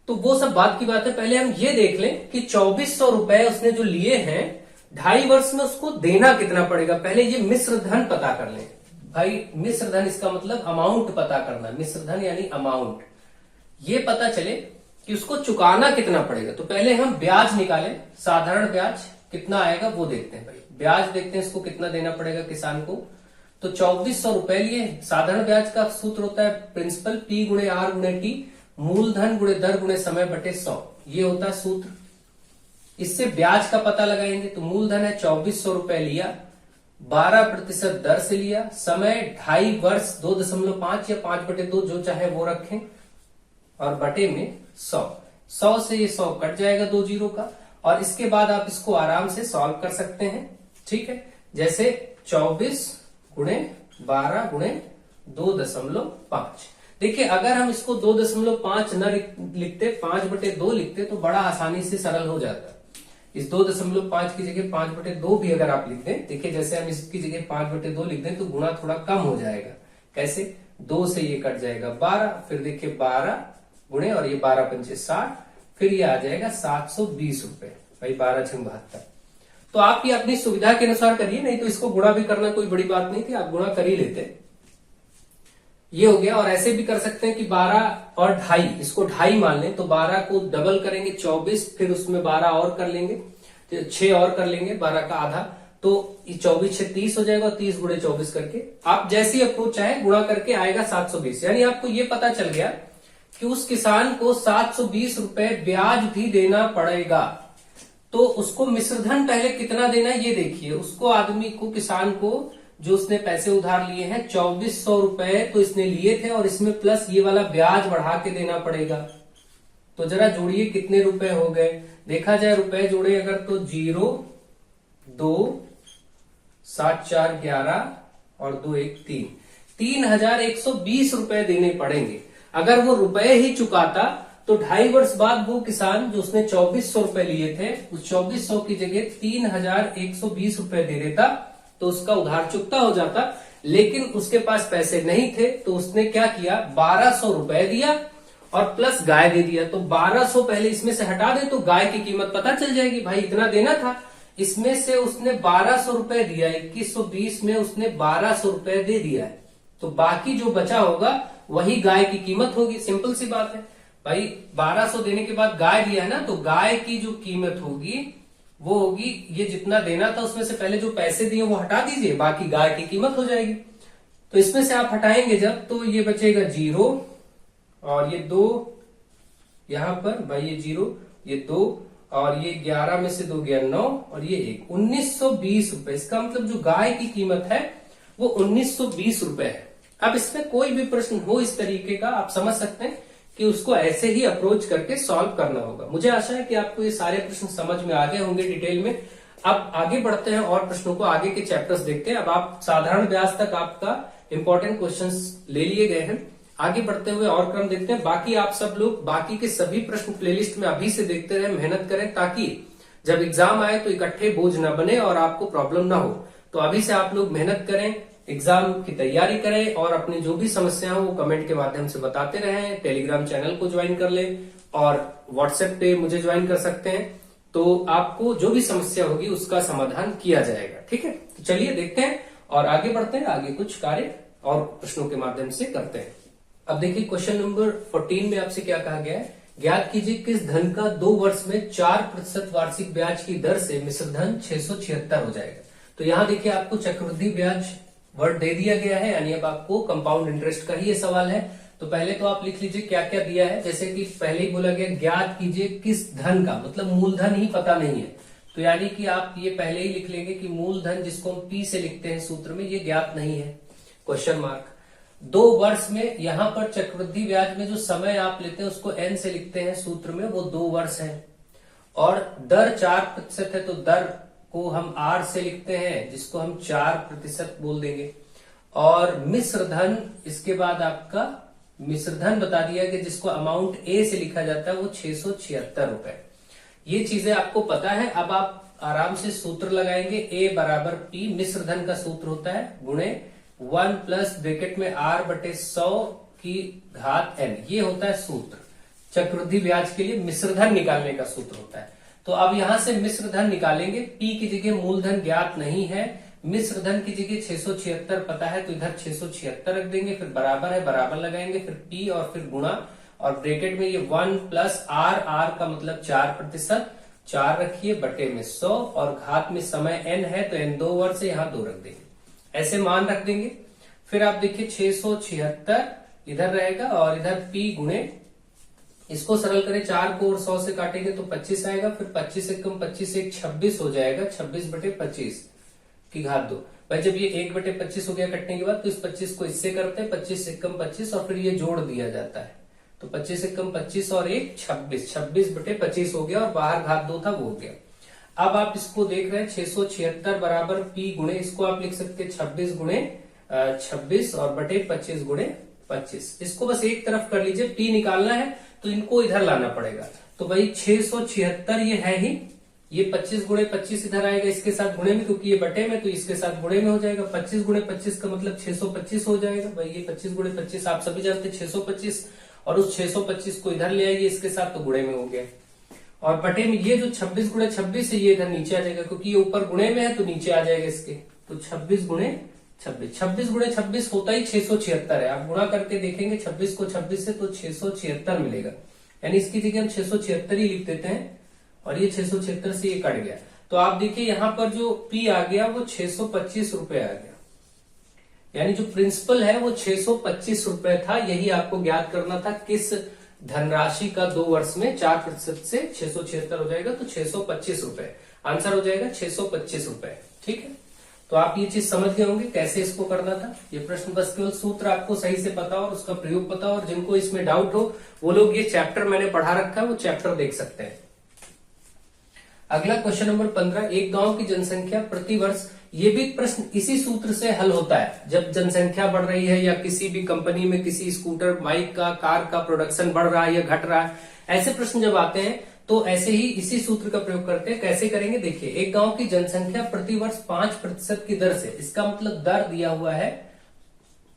तो वो सब बात की बात है, पहले हम ये देख लें कि 2400 रुपए उसने जो लिए हैं 2.5 वर्ष में उसको देना कितना पड़ेगा। पहले ये मिश्र धन पता कर लें भाई। मिश्र धन इसका मतलब अमाउंट पता करना, मिश्र धन यानी अमाउंट। ये पता चले कि उसको चुकाना कितना पड़ेगा, तो पहले हम ब्याज निकालें। साधारण ब्याज कितना आएगा वो देखते हैं भाई। ब्याज देखते हैं इसको कितना देना पड़ेगा किसान को। तो 2400 रुपए लिए, साधारण ब्याज का सूत्र होता है प्रिंसिपल P गुणे R गुणे T, मूलधन गुणे दर गुणे समय बटे 100, ये होता है सूत्र। इससे ब्याज का पता लगाएंगे, तो मूलधन है 2400 रुपए लिया, 12% दर से लिया, समय 2.5 वर्ष, 2.5 या 5/2 जो चाहे वो रखें, और बटे में 100। 100 से ये 100 कट जाएगा 2 जीरो का, और इसके बाद आप इसको आराम से सॉल्व कर सकते हैं। ठीक है, जैसे 24 गुणे 12 गुणे 2.5। देखिए अगर हम इसको 2.5 न लिखते, 5/2 लिखते तो बड़ा आसानी से सरल हो जाता। इस 2.5 की जगह 5/2 भी अगर आप लिख दें, देखिए जैसे हम इसकी जगह 5/2 लिख दें तो गुणा थोड़ा कम हो जाएगा। कैसे? 2 से ये कट जाएगा 12, फिर देखिए 12 गुणे और ये 12 पंचे 60, फिर ये आ जाएगा 720 रुपए। भाई 12×72। तो आप ये अपनी सुविधा के अनुसार करिए, नहीं तो इसको गुणा भी करना कोई बड़ी बात नहीं थी, आप गुणा कर ही लेते। ये हो गया। और ऐसे भी कर सकते हैं कि 12 और 2.5, इसको 2.5 मान लें तो 12 को डबल करेंगे 24, फिर उसमें 12 और कर लेंगे, 6 और कर लेंगे, 12 का आधा, तो 24 से 30 हो जाएगा, 30 गुणे 24 करके आप जैसी अप्रोच चाहे गुणा करके आएगा 720। यानी आपको ये पता चल गया कि उस किसान को 720 रुपए ब्याज भी देना पड़ेगा। तो उसको मिश्र धन पहले कितना देना है ये देखिए। उसको आदमी को, किसान को, जो उसने पैसे उधार लिए हैं 2400 रुपए तो इसने लिए थे, और इसमें प्लस ये वाला ब्याज बढ़ा के देना पड़ेगा। तो जरा जोड़िए कितने रुपए हो गए। देखा जाए रुपए जोड़े अगर तो 0, 2, 7 4 11 और 2 1 3, 3120 रुपए देने पड़ेंगे। अगर वो रुपए ही चुकाता तो 2.5 वर्ष बाद वो किसान जो उसने 2400 रुपए लिए थे, उस 2400 की जगह 3120 रुपए दे देता तो उसका उधार चुकता हो जाता। लेकिन उसके पास पैसे नहीं थे तो उसने क्या किया, 1200 रुपए दिया और प्लस गाय दे दिया। तो 1200 पहले इसमें से हटा दे तो गाय की कीमत पता चल जाएगी। भाई इतना देना था, इसमें से उसने 1200 रुपए दिया, 2120 में उसने 1200 रुपए दे दिया है, तो बाकी जो बचा होगा वही गाय की कीमत होगी। सिंपल सी बात है भाई, 1200 देने के बाद गाय दिया है ना, तो गाय की जो कीमत होगी वो होगी, ये जितना देना था उसमें से पहले जो पैसे दिए वो हटा दीजिए, बाकी गाय की कीमत हो जाएगी। तो इसमें से आप हटाएंगे जब, तो ये बचेगा 0 और ये 2 यहां पर, भाई ये 0 ये 2 और ये 11 में से 2 गया 9 और ये 1, 1920 रुपए। इसका मतलब जो गाय की कीमत है वो 1920 रुपए है। अब इसमें कोई भी प्रश्न हो इस तरीके का, आप समझ सकते हैं कि उसको ऐसे ही अप्रोच करके सॉल्व करना होगा। मुझे आशा है कि आपको ये सारे प्रश्न समझ में आ गए होंगे डिटेल में। अब आगे बढ़ते हैं और प्रश्नों को, आगे के चैप्टर्स देखते हैं। अब आप साधारण ब्याज तक आपका इंपॉर्टेंट क्वेश्चंस ले लिए गए हैं। आगे बढ़ते हुए और क्रम देखते हैं। बाकी आप सब लोग बाकी के सभी प्रश्न प्लेलिस्ट में अभी से देखते रहे, मेहनत करें, ताकि जब एग्जाम आए तो इकट्ठे बोझ न बने और आपको प्रॉब्लम ना हो। तो अभी से आप लोग मेहनत करें, एग्जाम की तैयारी करें और अपनी जो भी समस्या हो वो कमेंट के माध्यम से बताते रहें। टेलीग्राम चैनल को ज्वाइन कर लें और व्हाट्सएप पे मुझे ज्वाइन कर सकते हैं, तो आपको जो भी समस्या होगी उसका समाधान किया जाएगा। ठीक है, तो चलिए देखते हैं और आगे बढ़ते हैं। आगे कुछ कार्य और प्रश्नों के माध्यम से करते हैं। अब देखिए क्वेश्चन नंबर 14 में आपसे क्या कहा गया है, ज्ञात कीजिए किस धन का 2 वर्ष में 4% वार्षिक ब्याज की दर से मिश्र धन 676 हो जाएगा। तो यहाँ देखिए आपको चक्रवृद्धि ब्याज वर्ड दे दिया गया है, यानी अब आपको कंपाउंड इंटरेस्ट का ही ये सवाल है। तो पहले तो आप लिख लीजिए क्या क्या दिया है। जैसे कि पहले ही बोला गया ज्ञात कीजिए किस धन का, मतलब मूलधन ही पता नहीं है, तो यानी कि आप ये पहले ही लिख लेंगे कि मूलधन, जिसको हम P से लिखते हैं सूत्र में, ये ज्ञात नहीं है, क्वेश्चन मार्क। 2 वर्ष में, यहां पर चक्रवृद्धि ब्याज में जो समय आप लेते हैं उसको N से लिखते हैं सूत्र में, वो 2 वर्ष है। और दर 4% है तो दर को हम R से लिखते हैं, जिसको हम 4% बोल देंगे। और मिश्र धन, इसके बाद आपका मिश्र धन बता दिया कि जिसको अमाउंट A से लिखा जाता है वो 676 रुपए। ये चीजें आपको पता है। अब आप आराम से सूत्र लगाएंगे, A बराबर P, मिश्र धन का सूत्र होता है गुणे 1 प्लस ब्रैकेट में R/100 की घात N, ये होता है सूत्र। चक्रवृद्धि ब्याज के लिए मिश्र धन निकालने का सूत्र होता है। तो अब यहां से मिश्र धन निकालेंगे। P की जगह मूलधन ज्ञात नहीं है, मिश्र धन की जगह 676 पता है, तो इधर 676 रख देंगे, फिर बराबर है, बराबर लगाएंगे, फिर P और फिर गुणा, और ब्रैकेट में ये 1 प्लस R, R का मतलब 4%, 4 रखिए बटे में 100, और घात में समय N है तो N 2 वर्ष है, यहाँ 2 रख देंगे, ऐसे मान रख देंगे। फिर आप देखिए 676 इधर रहेगा और इधर P गुणे, इसको सरल करें, 4 को और 100 से काटेंगे तो 25 आएगा, फिर 25 से कम 25 से 26 हो जाएगा, 26/25 की घात 2। भाई जब ये 1/25 हो गया कटने के बाद, तो इस 25 को इससे करते हैं, 25 से कम 25 और फिर ये जोड़ दिया जाता है, तो 25 एकम 25 और 1 26, 26/25 हो गया और बाहर घात 2 था वो हो गया। अब आप इसको देख रहे हैं 676 बराबर P गुणे, इसको आप लिख सकते हैं 26 गुणे 26 और बटे 25 गुणे 25। इसको बस एक तरफ कर लीजिए, P निकालना है तो इनको इधर लाना पड़ेगा। तो भाई 676 ये है ही, ये 25 गुणे 25 इधर आएगा इसके साथ गुणे में, क्योंकि ये बटे में तो इसके साथ गुणे में हो जाएगा। 25 गुणे 25 का मतलब 625 हो जाएगा। भाई ये 25 गुणे 25 आप सभी जानते हैं 625, और उस 625 को इधर ले आइए इसके साथ तो गुणे में हो गया। और बटे में ये जो 26 गुणे 26 है ये इधर नीचे आ जाएगा, क्योंकि ये ऊपर गुणे में है तो नीचे आ जाएगा इसके। तो 26 गुणे 26, 26 गुणे 26 होता ही 676 है। आप गुणा करके देखेंगे 26 को 26 से तो 676 मिलेगा, यानी इसकी जगह हम 676 ही लिख देते हैं और ये 676 से ये कट गया। तो आप देखिए यहाँ पर जो P आ गया वो 625 रुपए आ गया, यानी जो प्रिंसिपल है वो 625 रुपए था। यही आपको ज्ञात करना था किस धनराशि का 2 वर्ष में 4% से 676 हो जाएगा, तो 625 रुपए आंसर हो जाएगा, 625 रुपए। ठीक है, तो आप ये चीज समझ गए होंगे कैसे इसको करना था। ये प्रश्न बस केवल सूत्र आपको सही से पता हो और उसका प्रयोग पता हो, और जिनको इसमें डाउट हो वो लोग ये चैप्टर मैंने पढ़ा रखा है वो चैप्टर देख सकते हैं। अगला क्वेश्चन नंबर 15, एक गांव की जनसंख्या प्रति वर्ष, ये भी प्रश्न इसी सूत्र से हल होता है। जब जनसंख्या बढ़ रही है या किसी भी कंपनी में किसी स्कूटर, बाइक का, कार का प्रोडक्शन बढ़ रहा है या घट रहा है, ऐसे प्रश्न जब आते हैं तो ऐसे ही इसी सूत्र का प्रयोग करते हैं। कैसे करेंगे देखिए, एक गांव की जनसंख्या प्रति वर्ष 5% की दर से, इसका मतलब दर दिया हुआ है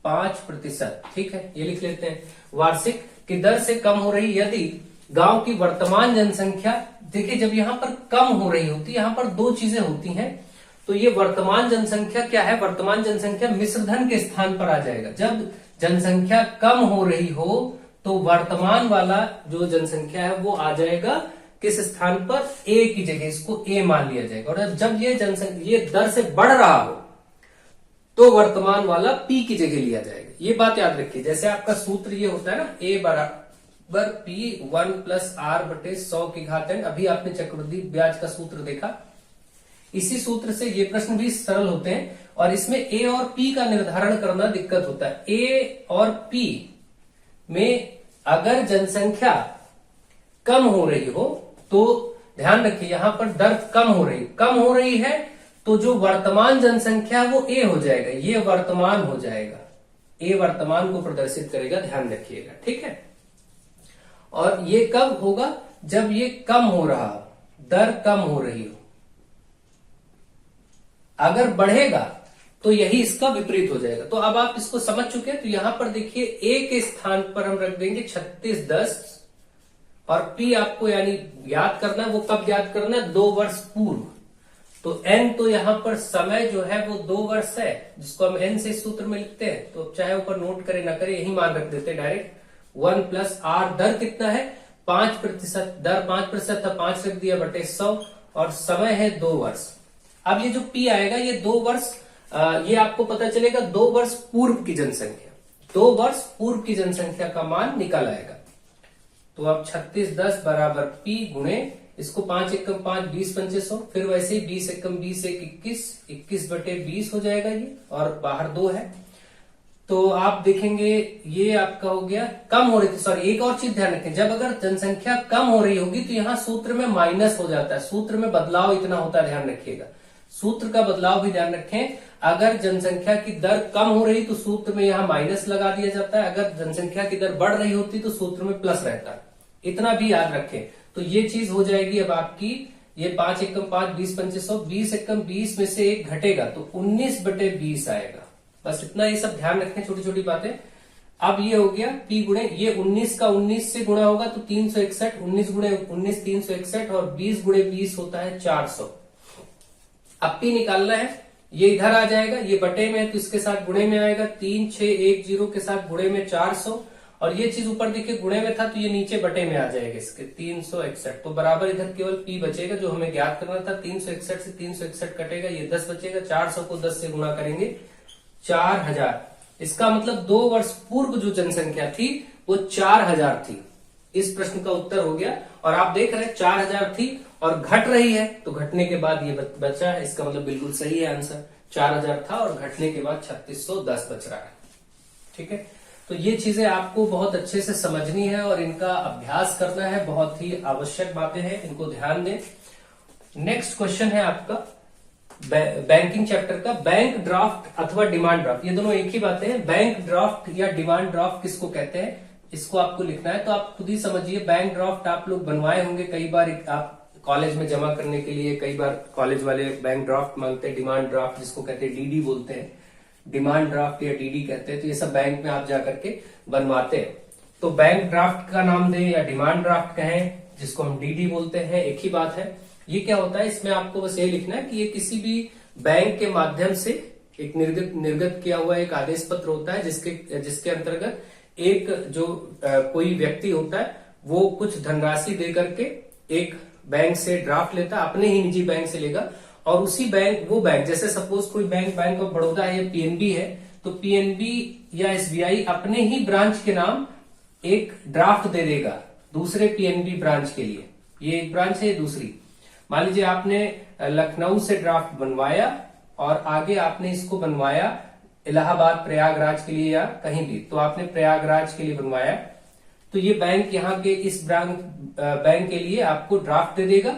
5%। ठीक है, ये लिख लेते हैं। वार्षिक की दर से कम हो रही यदि गांव की वर्तमान जनसंख्या, देखिए जब यहां पर कम हो रही होती है, यहां पर दो चीजें होती हैं। तो ये वर्तमान जनसंख्या क्या है, वर्तमान जनसंख्या मिश्रधन के स्थान पर आ जाएगा। जब जनसंख्या कम हो रही हो तो वर्तमान वाला जो जनसंख्या है वो आ जाएगा किस स्थान पर, ए की जगह, इसको ए मान लिया जाएगा। और जब ये जनसंख्या ये दर से बढ़ रहा हो तो वर्तमान वाला पी की जगह लिया जाएगा। ये बात याद रखिए। जैसे आपका सूत्र ये होता है ना, ए बराबर पी 1 + r/100 की घात n। अभी आपने चक्रवृद्धि ब्याज का सूत्र देखा, इसी सूत्र से ये प्रश्न भी सरल होते हैं। और इसमें ए और पी का निर्धारण करना दिक्कत होता है। ए और पी में अगर जनसंख्या कम हो रही हो तो ध्यान रखिए यहां पर दर कम हो रही है तो जो वर्तमान जनसंख्या वो ए हो जाएगा, ये वर्तमान हो जाएगा, ए वर्तमान को प्रदर्शित करेगा, ध्यान रखिएगा। ठीक है, और ये कब होगा, जब ये कम हो रहा हो, दर कम हो रही हो। अगर बढ़ेगा तो यही इसका विपरीत हो जाएगा। तो अब आप इसको समझ चुके हैं। तो यहां पर देखिए ए के स्थान पर हम रख देंगे 3610 और पी आपको यानी याद करना है, वो कब याद करना है, 2 वर्ष पूर्व। तो एन तो यहां पर समय जो है वो 2 वर्ष है, जिसको हम एन से सूत्र में लिखते हैं। तो चाहे ऊपर नोट करे ना करे यही मान रख देते हैं डायरेक्ट। 1 + r, दर कितना है 5%, दर 5% था, 5 रख दिया बटे 100, और समय है 2 वर्ष। अब ये जो P आएगा ये 2 वर्ष, ये आपको पता चलेगा 2 वर्ष पूर्व की जनसंख्या, 2 वर्ष पूर्व की जनसंख्या का मान निकल आएगा। तो अब 3610 बराबर P गुणे, इसको 5 एकम 5 20 2500, फिर वैसे ही 20 एकम 20 1 21, 21/20 हो जाएगा ये, और बाहर 2 है। तो आप देखेंगे ये आपका हो गया, कम हो रही थी, सॉरी एक और चीज ध्यान रखें, जब अगर जनसंख्या कम हो रही होगी तो यहाँ सूत्र में माइनस हो जाता है, सूत्र में बदलाव इतना होता है, ध्यान रखिएगा। सूत्र का बदलाव भी ध्यान रखें। अगर जनसंख्या की दर कम हो रही तो सूत्र में यहाँ माइनस लगा दिया जाता है, अगर जनसंख्या की दर बढ़ रही होती तो सूत्र में प्लस रहता है, इतना भी याद रखें। तो ये चीज हो जाएगी अब आपकी, ये 5 एकम 5 20 2500, 20 एकम 20 में से 1 घटेगा तो 19/20 आएगा। बस इतना, ये सब ध्यान रखें, छोटी छोटी बातें। अब ये हो गया P गुणे, ये 19 का 19 से गुणा होगा तो 361, 19 गुणे 19 361, और 20 गुणे 20 होता है 400। अब P निकालना है, ये इधर आ जाएगा, ये बटे में है तो इसके साथ गुणे में आएगा, 3610 के साथ गुणे में 400, और ये चीज ऊपर देखिए गुणे में था तो ये नीचे बटे में आ जाएगा इसके 361। तो बराबर इधर केवल P बचेगा जो हमें ज्ञात करना था। 361 से 361 कटेगा, ये 10 बचेगा, 400 को 10 से गुणा करेंगे 4000। इसका मतलब 2 वर्ष पूर्व जो जनसंख्या थी वो 4000 थी। इस प्रश्न का उत्तर हो गया। और आप देख रहे हैं 4000 थी और घट रही है, तो घटने के बाद ये बचा है, इसका मतलब बिल्कुल सही है आंसर। 4000 था और घटने के बाद 3610 बच रहा है। ठीक है, तो ये चीजें आपको बहुत अच्छे से समझनी है और इनका अभ्यास करना है, बहुत ही आवश्यक बातें हैं, इनको ध्यान दें। नेक्स्ट क्वेश्चन है आपका बैंकिंग चैप्टर का, बैंक ड्राफ्ट अथवा डिमांड ड्राफ्ट, ये दोनों एक ही बातें हैं। बैंक ड्राफ्ट या डिमांड ड्राफ्ट किसको कहते हैं, इसको आपको लिखना है। तो आप खुद ही समझिए, बैंक ड्राफ्ट आप लोग बनवाए होंगे कई बार, आप कॉलेज में जमा करने के लिए कई बार कॉलेज वाले बैंक ड्राफ्ट मांगते हैं, डिमांड ड्राफ्ट जिसको कहते हैं डीडी बोलते हैं, डिमांड ड्राफ्ट या डीडी कहते हैं। तो ये सब बैंक में आप जाकर के बनवाते हैं। तो बैंक ड्राफ्ट का नाम दें या डिमांड ड्राफ्ट कहें, जिसको हम डीडी बोलते हैं, एक ही बात है। ये क्या होता है, इसमें आपको बस ये लिखना है कि ये किसी भी बैंक के माध्यम से एक निर्गत किया हुआ एक आदेश पत्र होता है, जिसके अंतर्गत एक जो कोई व्यक्ति होता है वो कुछ धनराशि दे करके एक बैंक से ड्राफ्ट लेता है, अपने ही निजी बैंक से लेगा, और उसी वो बैंक जैसे सपोज कोई बैंक ऑफ बड़ौदा है या पीएनबी है, तो पीएनबी या एसबीआई अपने ही ब्रांच के नाम एक ड्राफ्ट दे देगा दूसरे पीएनबी ब्रांच के लिए। ये एक ब्रांच है, दूसरी। मान लीजिए आपने लखनऊ से ड्राफ्ट बनवाया और आगे आपने इसको बनवाया इलाहाबाद प्रयागराज के लिए या कहीं भी, तो आपने प्रयागराज के लिए बनवाया, तो ये बैंक यहाँ के इस बैंक के लिए आपको ड्राफ्ट दे देगा।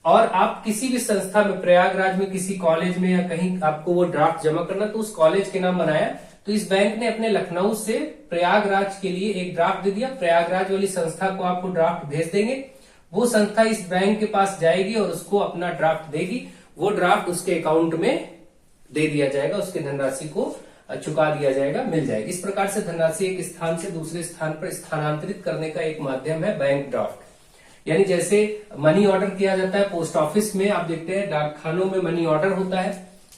और आप किसी भी संस्था में, प्रयागराज में किसी कॉलेज में या कहीं आपको वो ड्राफ्ट जमा करना, तो उस कॉलेज के नाम बनाया, तो इस बैंक ने अपने लखनऊ से प्रयागराज के लिए एक ड्राफ्ट दे दिया, प्रयागराज वाली संस्था को आपको ड्राफ्ट भेज देंगे, वो संस्था इस बैंक के पास जाएगी और उसको अपना ड्राफ्ट देगी, वो ड्राफ्ट उसके अकाउंट में दे दिया जाएगा, उसके धनराशि को चुका दिया जाएगा, मिल जाएगी। इस प्रकार से धनराशि एक स्थान से दूसरे स्थान पर स्थानांतरित करने का एक माध्यम है बैंक ड्राफ्ट। यानी जैसे मनी ऑर्डर किया जाता है पोस्ट ऑफिस में, आप देखते हैं डाकखानों में मनी ऑर्डर होता है,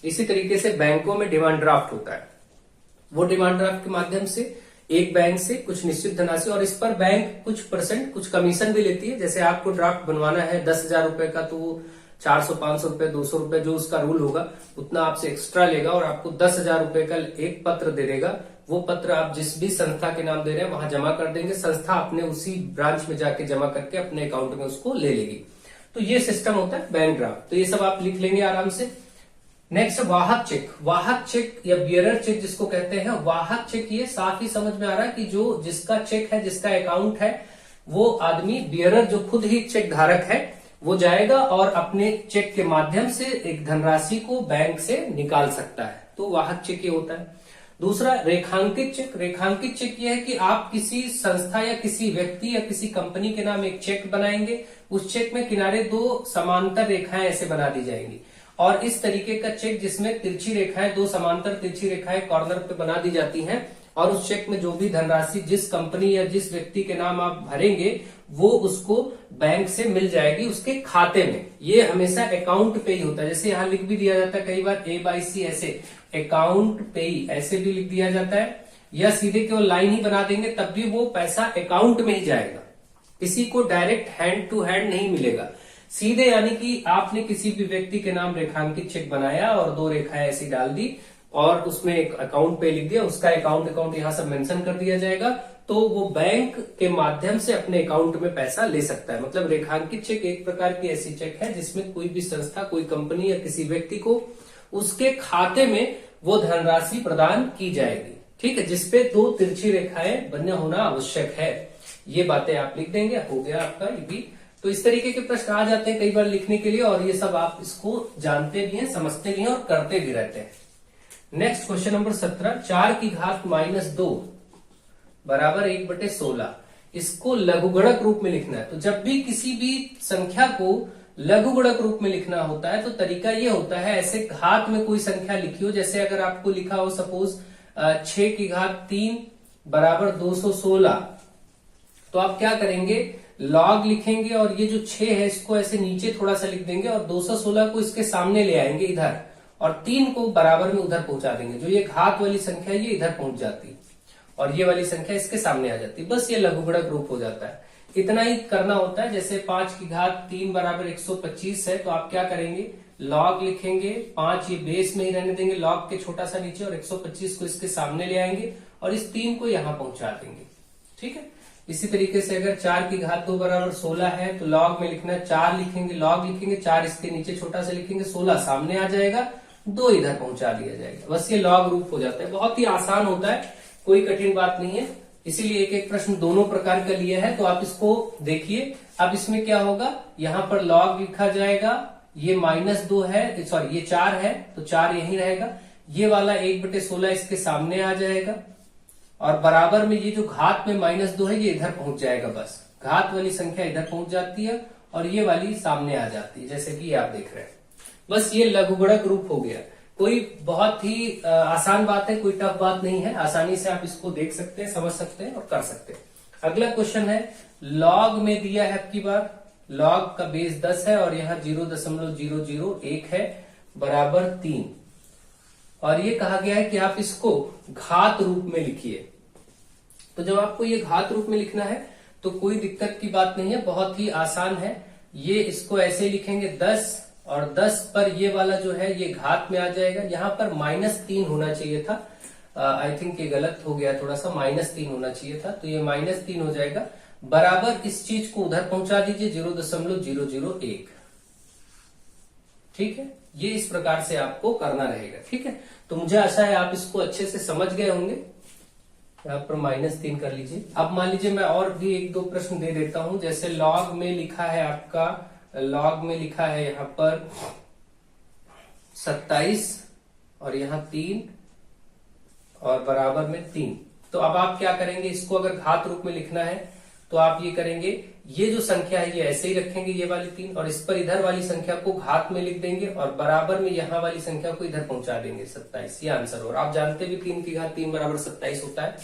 इसी तरीके से बैंकों में डिमांड ड्राफ्ट होता है। वो डिमांड ड्राफ्ट के माध्यम से एक बैंक से कुछ निश्चित धनराशि, और इस पर बैंक कुछ परसेंट कुछ कमीशन भी लेती है। जैसे आपको ड्राफ्ट बनवाना है 10,000 रुपए का, तो वो 400, 500 रुपए, 200 रुपए जो उसका रूल होगा उतना आपसे एक्स्ट्रा लेगा और आपको 10,000 रुपए का एक पत्र दे देगा। वो पत्र आप जिस भी संस्था के नाम दे रहे हैं वहां जमा कर देंगे, संस्था अपने उसी ब्रांच में जाके जमा करके अपने अकाउंट में उसको ले लेगी। तो ये सिस्टम होता है बैंक ड्राफ्ट। तो ये सब आप लिख लेंगे आराम से। नेक्स्ट वाहक चेक, वाहक चेक या बियरर चेक जिसको कहते हैं। वाहक चेक, ये साफ ही समझ में आ रहा है कि जो जिसका चेक है, जिसका अकाउंट है, वो आदमी बियरर जो खुद ही चेक धारक है, वो जाएगा और अपने चेक के माध्यम से एक धनराशि को बैंक से निकाल सकता है। तो वाहक चेक ये होता है। दूसरा रेखांकित चेक। रेखांकित चेक ये है कि आप किसी संस्था या किसी व्यक्ति या किसी कंपनी के नाम एक चेक बनाएंगे, उस चेक में किनारे दो समांतर रेखाएं ऐसे बना दी जाएंगी, और इस तरीके का चेक जिसमें तिरछी रेखाएं, दो समांतर तिरछी रेखाएं कॉर्नर पे बना दी जाती हैं, और उस चेक में जो भी धनराशि जिस कंपनी या जिस व्यक्ति के नाम आप भरेंगे वो उसको बैंक से मिल जाएगी उसके खाते में। ये हमेशा अकाउंट पे ही होता है। जैसे यहाँ लिख भी दिया जाता है कई बार A/C, ऐसे अकाउंट पे ही ऐसे भी लिख दिया जाता है, या सीधे केवल लाइन ही बना देंगे तब भी वो पैसा अकाउंट में ही जाएगा, किसी को डायरेक्ट हैंड टू हैंड नहीं मिलेगा सीधे। यानी कि आपने किसी भी व्यक्ति के नाम रेखांकित चेक बनाया और दो रेखाएं ऐसी डाल दी और उसमें एक अकाउंट पे लिख दिया, उसका अकाउंट यहाँ सब मेंशन कर दिया जाएगा, तो वो बैंक के माध्यम से अपने अकाउंट में पैसा ले सकता है। मतलब रेखांकित चेक एक प्रकार की ऐसी चेक है जिसमें कोई भी संस्था, कोई कंपनी या किसी व्यक्ति को उसके खाते में वो धनराशि प्रदान की जाएगी। ठीक है, जिसपे दो तिरछी रेखाएं बना होना आवश्यक है। ये बातें आप लिख देंगे, हो गया आपका ये भी। तो इस तरीके के प्रश्न आ जाते हैं कई बार लिखने के लिए, और ये सब आप इसको जानते भी हैं, समझते भी हैं और करते भी रहते हैं। नेक्स्ट क्वेश्चन नंबर 17, 4 की घात -2 बराबर 1/16। इसको लघुगणक रूप में लिखना है। तो जब भी किसी भी संख्या को लघुगणक रूप में लिखना होता है तो तरीका ये होता है, ऐसे घात में कोई संख्या लिखी हो, जैसे अगर आपको लिखा हो सपोज 6 की घात 3 बराबर 216, तो आप क्या करेंगे, लॉग लिखेंगे और ये जो 6 है इसको ऐसे नीचे थोड़ा सा लिख देंगे और 216 को इसके सामने ले आएंगे इधर, और 3 को बराबर में उधर पहुंचा देंगे। जो ये घात वाली संख्या ये इधर पहुंच जाती और ये वाली संख्या इसके सामने आ जाती। बस ये लघुगणक रूप हो जाता है। इतना ही करना होता है। जैसे 5 की घात 3 बराबर 125 है, तो आप क्या करेंगे, लॉग लिखेंगे, 5 ये बेस में ही रहने देंगे, लॉग के छोटा सा नीचे, और 125 को इसके सामने ले आएंगे और इस 3 को यहां पहुंचा देंगे। ठीक है, इसी तरीके से अगर 4 की घात 2 बराबर 16 है तो लॉग में लिखना है, 4 लिखेंगे, लॉग लिखेंगे, 4 इसके नीचे छोटा सा लिखेंगे, 16 सामने आ जाएगा, 2 इधर पहुंचा दिया जाएगा। बस ये लॉग रूप हो जाता है। बहुत ही आसान होता है, कोई कठिन बात नहीं है, इसीलिए एक एक प्रश्न दोनों प्रकार का लिया है। तो आप इसको देखिए। अब इसमें क्या होगा, यहाँ पर log लिखा जाएगा, ये -2 है, सॉरी ये 4 है तो 4 यही रहेगा, ये वाला 1/16 इसके सामने आ जाएगा और बराबर में ये जो घात में -2 है ये इधर पहुंच जाएगा। बस घात वाली संख्या इधर पहुंच जाती है और ये वाली सामने आ जाती है, जैसे कि आप देख रहे हैं। बस ये लघुगणक रूप हो गया। कोई बहुत ही आसान बात है, कोई टफ बात नहीं है, आसानी से आप इसको देख सकते हैं, समझ सकते हैं और कर सकते हैं। अगला क्वेश्चन है, लॉग में दिया है आपकी बार, लॉग का बेस 10 है और यहाँ 0.001 है बराबर 3 और ये कहा गया है कि आप इसको घात रूप में लिखिए। तो जब आपको ये घात रूप में लिखना है तो कोई दिक्कत की बात नहीं है, बहुत ही आसान है। ये इसको ऐसे लिखेंगे 10 और 10 पर ये वाला जो है ये घात में आ जाएगा। यहाँ पर -3 होना चाहिए था, आई थिंक ये गलत हो गया थोड़ा सा, -3 होना चाहिए था, तो ये -3 हो जाएगा बराबर इस चीज को उधर पहुंचा दीजिए 0.001। ठीक है, ये इस प्रकार से आपको करना रहेगा। ठीक है, तो मुझे आशा है आप इसको अच्छे से समझ गए होंगे। यहाँ पर -3 कर लीजिए। अब मान लीजिए मैं और भी 1-2 प्रश्न दे देता हूं। जैसे लॉग में लिखा है आपका, लॉग में लिखा है यहाँ पर 27 और यहाँ 3 और बराबर में 3। तो अब आप क्या करेंगे, इसको अगर घात रूप में लिखना है तो आप ये करेंगे, ये जो संख्या है ये ऐसे ही रखेंगे, ये वाली 3, और इस पर इधर वाली संख्या को घात में लिख देंगे और बराबर में यहाँ वाली संख्या को इधर पहुंचा देंगे 27। ये आंसर हो। और आप जानते भी 3 की घात 3 बराबर 27 होता है।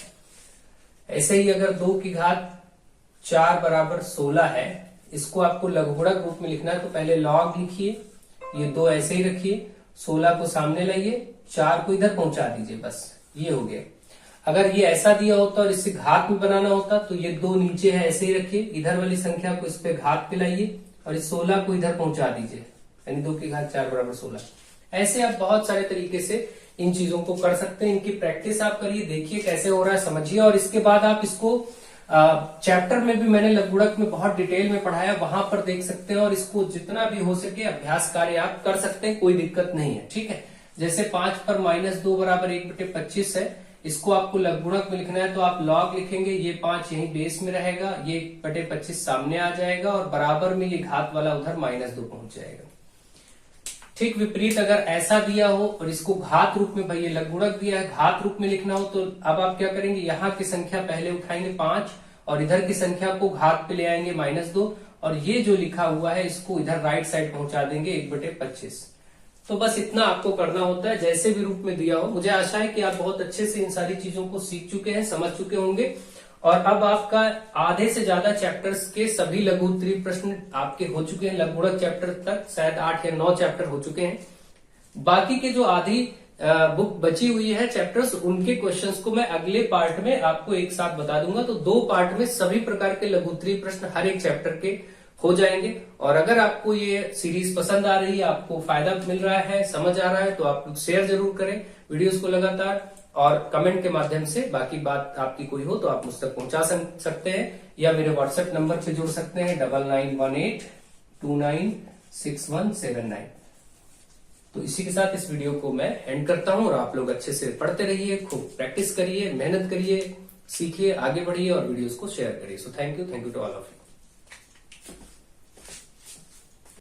ऐसे ही अगर 2 की घात 4 बराबर 16 है, इसको आपको लघुगणक रूप में लिखना है तो पहले लॉग लिखिए, ये 2 ऐसे ही रखिए, 16 को सामने लाइए, 4 को इधर पहुंचा दीजिए, बस ये हो गया। अगर ये ऐसा दिया होता और इससे घात में बनाना होता तो ये 2 नीचे है ऐसे ही रखिए, इधर वाली संख्या को इस पे घात पे लाइए और इस 16 को इधर पहुंचा दीजिए, यानी 2 की घात 4 बराबर 16। ऐसे आप बहुत सारे तरीके से इन चीजों को कर सकते हैं। इनकी प्रैक्टिस आप करिए, देखिए कैसे हो रहा है, समझिए, और इसके बाद आप इसको चैप्टर में भी मैंने लघुगणक में बहुत डिटेल में पढ़ाया, वहां पर देख सकते हैं और इसको जितना भी हो सके अभ्यास कार्य आप कर सकते हैं, कोई दिक्कत नहीं है। ठीक है, जैसे 5 पर -2 बराबर 1/25 है, इसको आपको लघुगणक में लिखना है तो आप लॉग लिखेंगे, ये 5 यहीं बेस में रहेगा, ये 1/25 सामने आ जाएगा और बराबर में ये घात वाला उधर -2 पहुंच जाएगा। ठीक विपरीत अगर ऐसा दिया हो और इसको घात रूप में, भाई ये लघुगणक दिया है, घात रूप में लिखना हो तो अब आप क्या करेंगे, यहाँ की संख्या पहले उठाएंगे 5 और इधर की संख्या को घात पे ले आएंगे -2 और ये जो लिखा हुआ है इसको इधर राइट साइड पहुंचा देंगे 1/25। तो बस इतना आपको करना होता है, जैसे भी रूप में दिया हो। मुझे आशा है कि आप बहुत अच्छे से इन सारी चीजों को सीख चुके हैं, समझ चुके होंगे और अब आपका आधे से ज्यादा चैप्टर्स के सभी लघु उत्तरीय प्रश्न आपके हो चुके हैं। लघुगणक चैप्टर तक शायद 8 या 9 चैप्टर हो चुके हैं। बाकी के जो आधी बुक बची हुई है चैप्टर्स, उनके क्वेश्चंस को मैं अगले पार्ट में आपको एक साथ बता दूंगा। तो 2 पार्ट में सभी प्रकार के लघु उत्तरीय प्रश्न हर एक चैप्टर के हो जाएंगे। और अगर आपको ये सीरीज पसंद आ रही है, आपको फायदा मिल रहा है, समझ आ रहा है, तो आप शेयर जरूर करें वीडियोस को लगातार, और कमेंट के माध्यम से बाकी बात आपकी कोई हो तो आप मुझ तक पहुंचा सकते हैं या मेरे व्हाट्सएप नंबर पे जुड़ सकते हैं 9918296179। तो इसी के साथ इस वीडियो को मैं एंड करता हूं और आप लोग अच्छे से पढ़ते रहिए, खूब प्रैक्टिस करिए, मेहनत करिए, सीखिए, आगे बढ़िए और वीडियोस को शेयर करिए। So thank you to all of you.